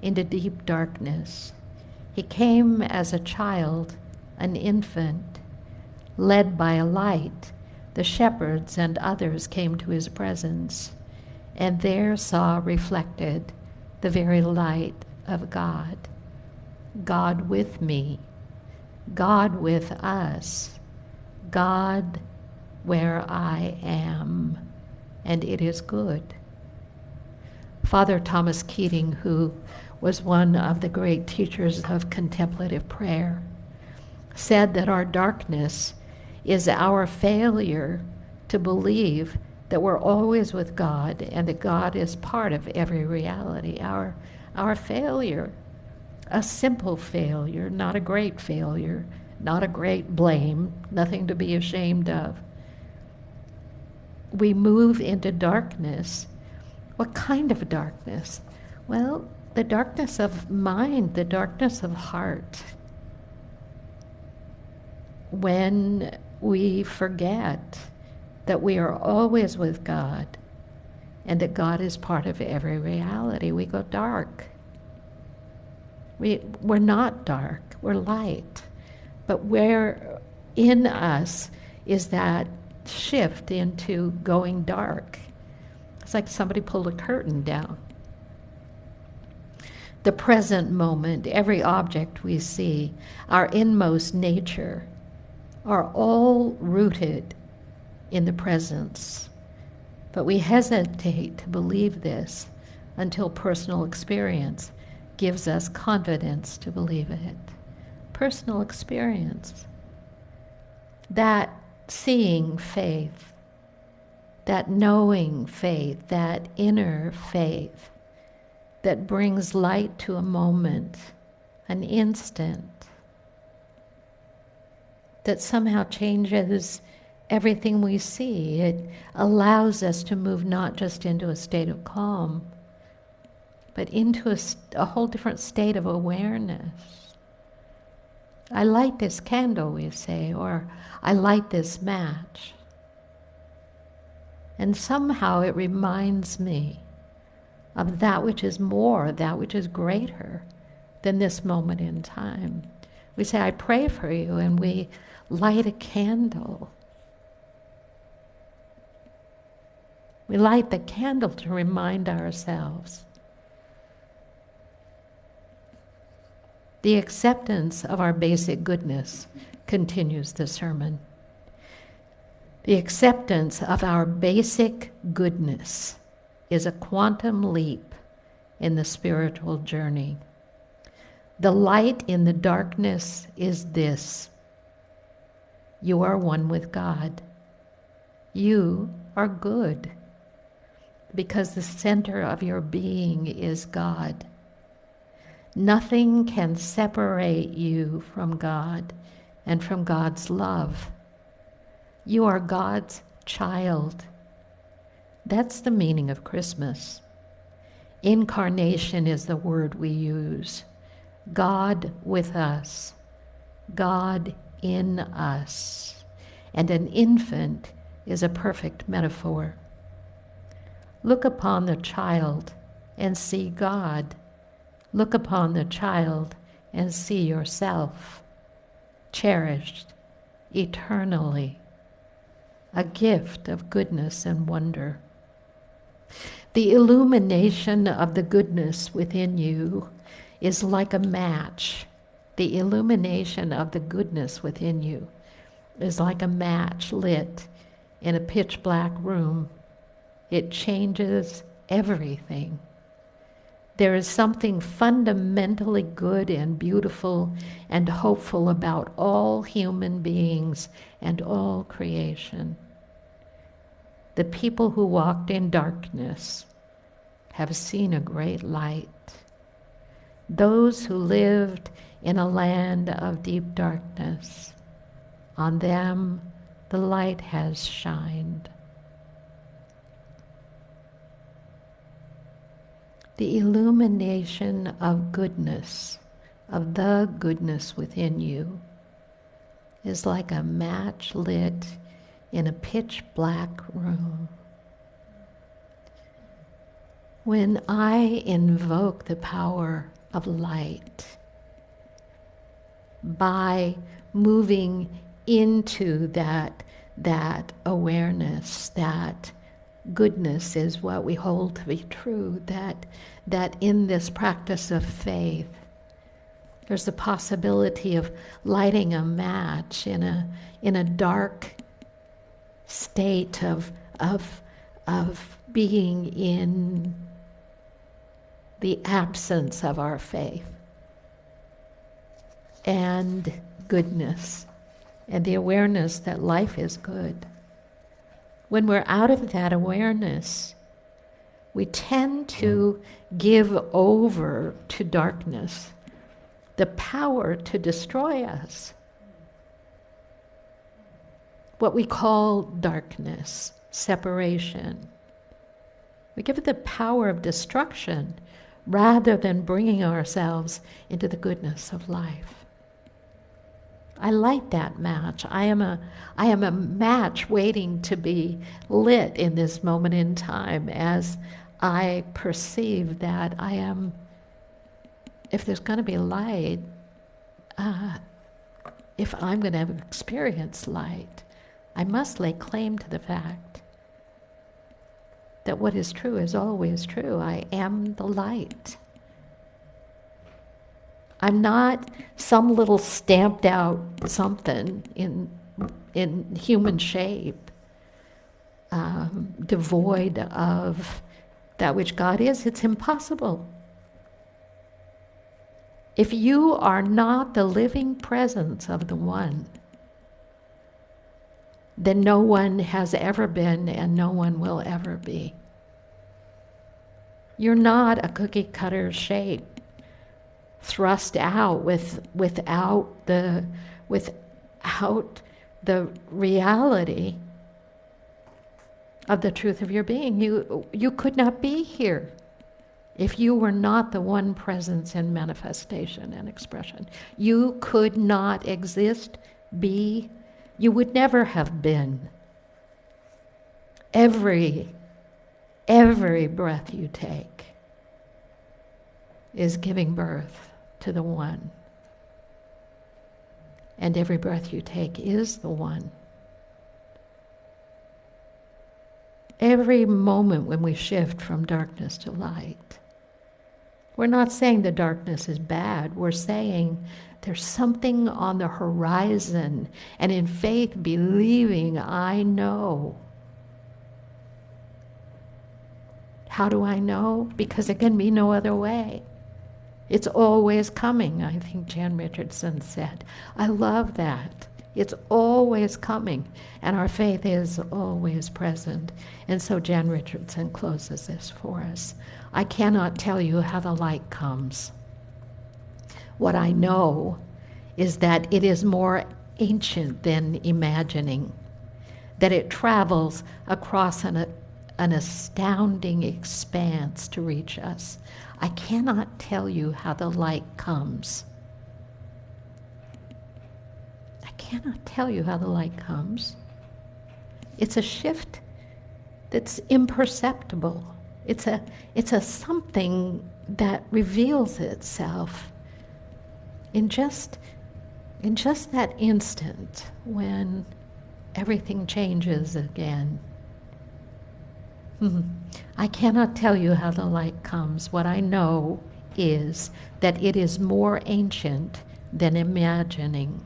into deep darkness. He came as a child, an infant, led by a light. The shepherds and others came to his presence, and there saw reflected the very light of God. God with me, God with us, God where I am, and it is good. Father Thomas Keating, who was one of the great teachers of contemplative prayer, said that our darkness is our failure to believe that we're always with God and that God is part of every reality. Our failure, a simple failure, not a great failure, not a great blame, nothing to be ashamed of. We move into darkness. What kind of darkness? Well, the darkness of mind, the darkness of heart. When we forget that we are always with God and that God is part of every reality, we go dark. We're not dark, we're light. But where in us is that shift into going dark? It's like somebody pulled a curtain down. The present moment, every object we see, our inmost nature, are all rooted in the presence. But we hesitate to believe this until personal experience gives us confidence to believe it. Personal experience. That seeing faith, that knowing faith, that inner faith that brings light to a moment, an instant, that somehow changes everything we see. It allows us to move not just into a state of calm, but into a whole different state of awareness. I light this candle, we say, or I light this match. And somehow it reminds me of that which is more, that which is greater than this moment in time. We say, I pray for you, and we light a candle. We light the candle to remind ourselves. The acceptance of our basic goodness, continues the sermon. The acceptance of our basic goodness is a quantum leap in the spiritual journey. The light in the darkness is this: you are one with God. You are good, because the center of your being is God. Nothing can separate you from God and from God's love. You are God's child. That's the meaning of Christmas. Incarnation is the word we use. God with us, God in us. And an infant is a perfect metaphor. Look upon the child and see God. Look upon the child and see yourself, cherished eternally, a gift of goodness and wonder. The illumination of the goodness within you is like a match. The illumination of the goodness within you is like a match lit in a pitch black room. It changes everything. There is something fundamentally good and beautiful and hopeful about all human beings and all creation. The people who walked in darkness have seen a great light. Those who lived in a land of deep darkness, on them the light has shined. The illumination of goodness, of the goodness within you, is like a match lit in a pitch black room. When I invoke the power of light by moving into that awareness, that goodness is what we hold to be true, that in this practice of faith, there's the possibility of lighting a match in a dark state of being in the absence of our faith and goodness and the awareness that life is good. When we're out of that awareness, we tend to give over to darkness, the power to destroy us. What we call darkness, separation. We give it the power of destruction rather than bringing ourselves into the goodness of life. I light that match. I am a match waiting to be lit in this moment in time as I perceive that I am, if there's going to be light, if I'm going to have experienced light, I must lay claim to the fact that what is true is always true. I am the light. I'm not some little stamped out something in human shape, devoid of that which God is. It's impossible. If you are not the living presence of the One, then no one has ever been and no one will ever be. You're not a cookie cutter shape thrust out without the reality of the truth of your being. You could not be here if you were not the one presence in manifestation and expression. You could not exist, be. You would never have been. Every breath you take is giving birth to the One. And every breath you take is the One. Every moment when we shift from darkness to light, we're not saying the darkness is bad. We're saying there's something on the horizon, and in faith believing, I know. How do I know? Because it can be no other way. It's always coming, I think Jan Richardson said. I love that. It's always coming, and our faith is always present. And so Jan Richardson closes this for us. I cannot tell you how the light comes. What I know is that it is more ancient than imagining, that it travels across an astounding expanse to reach us. I cannot tell you how the light comes. I cannot tell you how the light comes. It's a shift that's imperceptible. It's a something that reveals itself in just that instant when everything changes again. I cannot tell you how the light comes. What I know is that it is more ancient than imagining,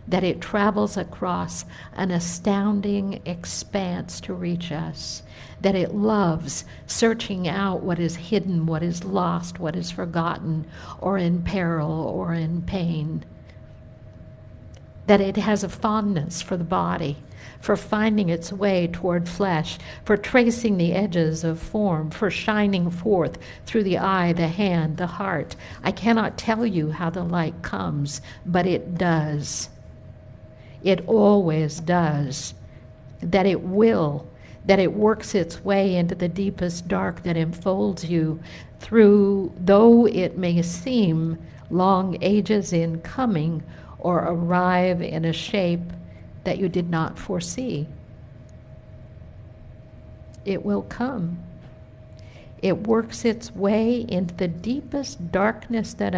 that it travels across an astounding expanse to reach us, that it loves searching out what is hidden, what is lost, what is forgotten, or in peril or in pain, that it has a fondness for the body, for finding its way toward flesh, for tracing the edges of form, for shining forth through the eye, the hand, the heart. I cannot tell you how the light comes, but it does. It always does. That it will, that it works its way into the deepest dark that enfolds you through, though it may seem long ages in coming, or arrive in a shape that you did not foresee. It will come. It works its way into the deepest darkness that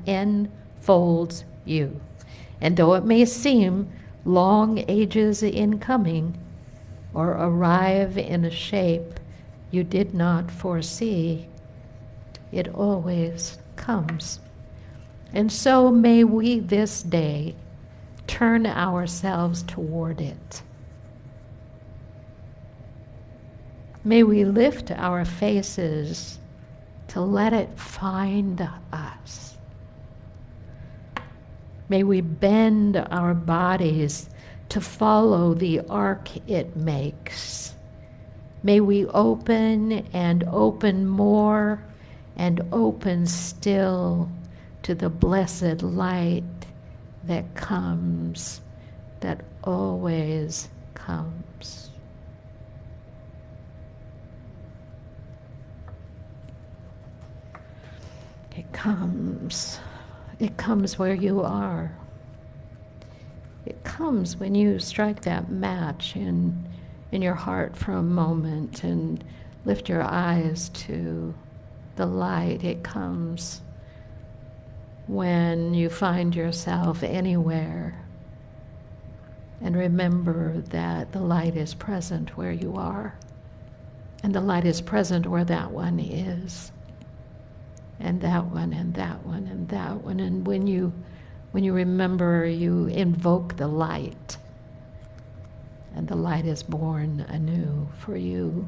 enfolds you. And though it may seem long ages in coming, or arrive in a shape you did not foresee, it always comes. And so may we this day turn ourselves toward it. May we lift our faces to let it find us. May we bend our bodies to follow the arc it makes. May we open and open more and open still to the blessed light that comes, that always comes. It comes. It comes where you are. It comes when you strike that match in your heart for a moment and lift your eyes to the light. It comes when you find yourself anywhere and remember that the light is present where you are, and the light is present where that one is, and that one, and that one, and that one. And when you remember, you invoke the light, and the light is born anew for you.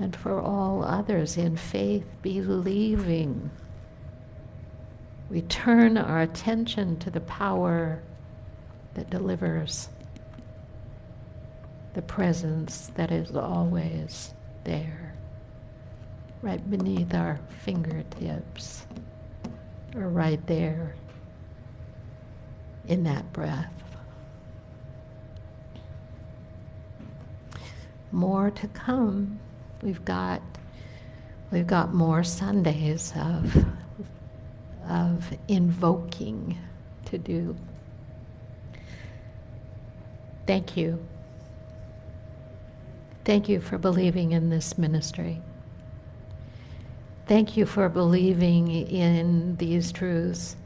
and for all others in faith believing. We turn our attention to the power that delivers, the presence that is always there, right beneath our fingertips, or right there in that breath. More to come. We've got more Sundays of invoking to do. Thank you. Thank you for believing in this ministry. Thank you for believing in these truths,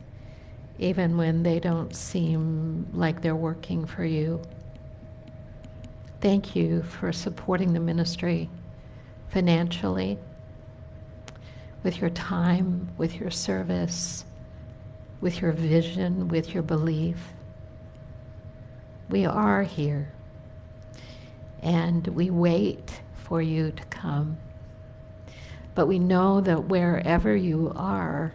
even when they don't seem like they're working for you. Thank you for supporting the ministry financially, with your time, with your service, with your vision, with your belief. We are here, and we wait for you to come. But we know that wherever you are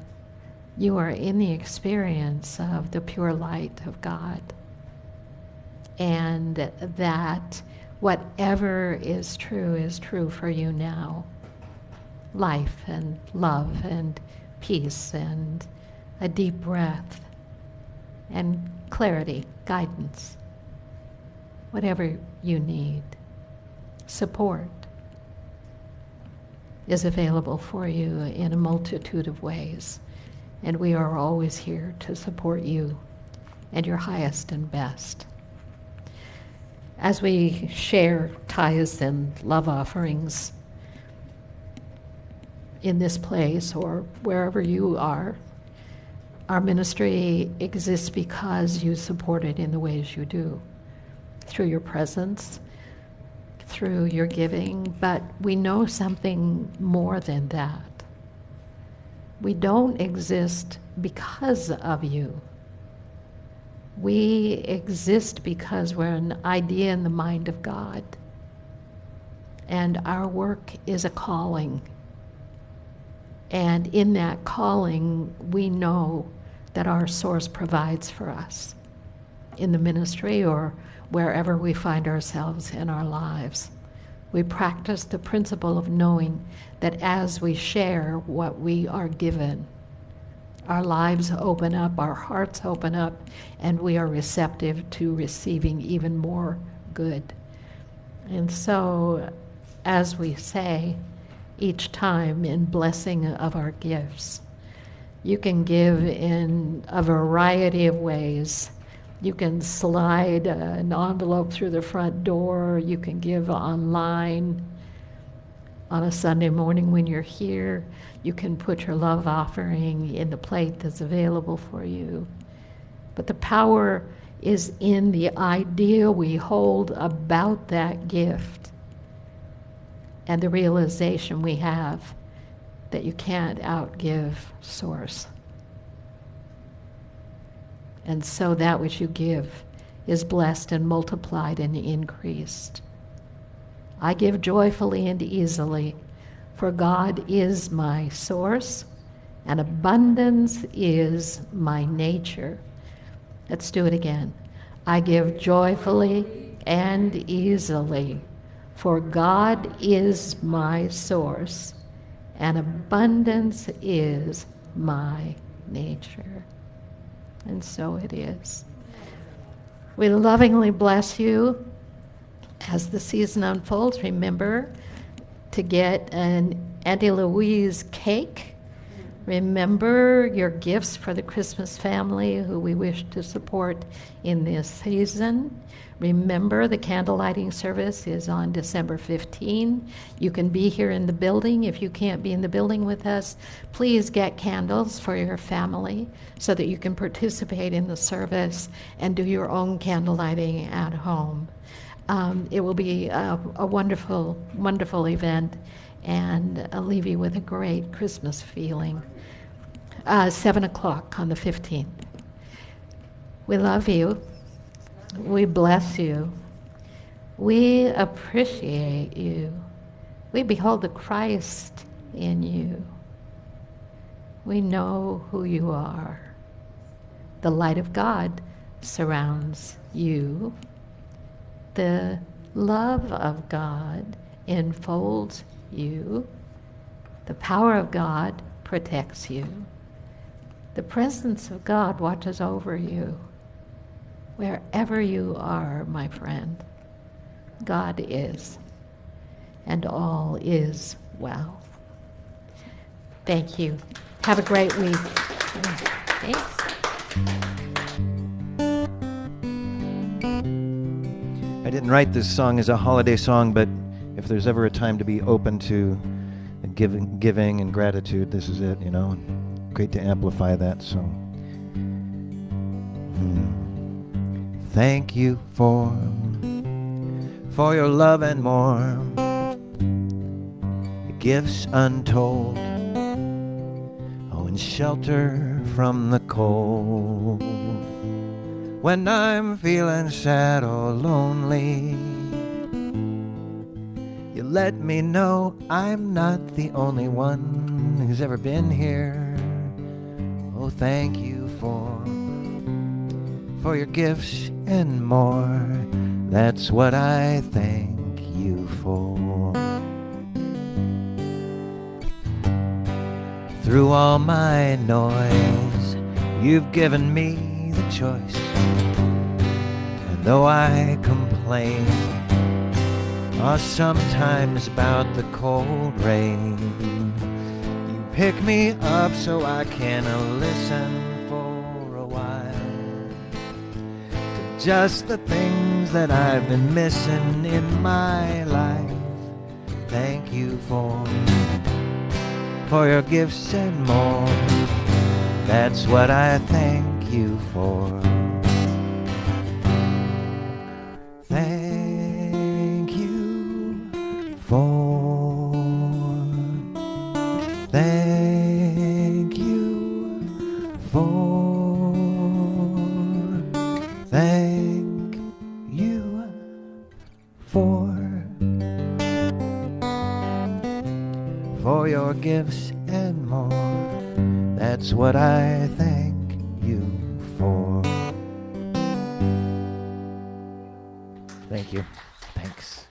in the experience of the pure light of God, and that whatever is true for you now. Life and love and peace and a deep breath and clarity, guidance, whatever you need. Support is available for you in a multitude of ways, and we are always here to support you and your highest and best. As we share tithes and love offerings in this place or wherever you are, our ministry exists because you support it in the ways you do, through your presence, through your giving, but we know something more than that. We don't exist because of you. We exist because we're an idea in the mind of God. And our work is a calling. And in that calling, we know that our source provides for us in the ministry or wherever we find ourselves in our lives. We practice the principle of knowing that as we share what we are given, our lives open up, our hearts open up, and we are receptive to receiving even more good. And so, as we say each time in blessing of our gifts, you can give in a variety of ways. You can slide an envelope through the front door. You can give online on a Sunday morning when you're here. You can put your love offering in the plate that's available for you. But the power is in the idea we hold about that gift and the realization we have that you can't outgive Source. And so that which you give is blessed and multiplied and increased. I give joyfully and easily, for God is my source, and abundance is my nature. Let's do it again. I give joyfully and easily, for God is my source, and abundance is my nature. And so it is. We lovingly bless you as the season unfolds. Remember to get an Auntie Louise cake. Remember your gifts for the Christmas family who we wish to support in this season. Remember the candle lighting service is on December 15. You can be here in the building. If you can't be in the building with us, please get candles for your family so that you can participate in the service and do your own candle lighting at home. It will be a wonderful, wonderful event, and I'll leave you with a great Christmas feeling. 7 o'clock on the 15th. We love you. We bless you. We appreciate you. We behold the Christ in you. We know who you are. The light of God surrounds you. The love of God enfolds you. The power of God protects you. The presence of God watches over you. Wherever you are, my friend, God is, and all is well. Thank you. Have a great week. Thanks. I didn't write this song as a holiday song, but if there's ever a time to be open to giving and gratitude, this is it, you know. Great to amplify that, so. Thank you for your love and more, your gifts untold, and shelter from the cold. When I'm feeling sad or lonely, you let me know I'm not the only one who's ever been here. Oh, thank you for your gifts and more. That's what I thank you for. Through all my noise, you've given me the choice. And though I complain, sometimes about the cold rain, you pick me up so I can listen for a while to just the things that I've been missing in my life. Thank you for your gifts and more. That's what I thank you for. Thank you for. Thank you for. Thank you for your gifts and more. That's what I thank you for. Thank you. Thanks.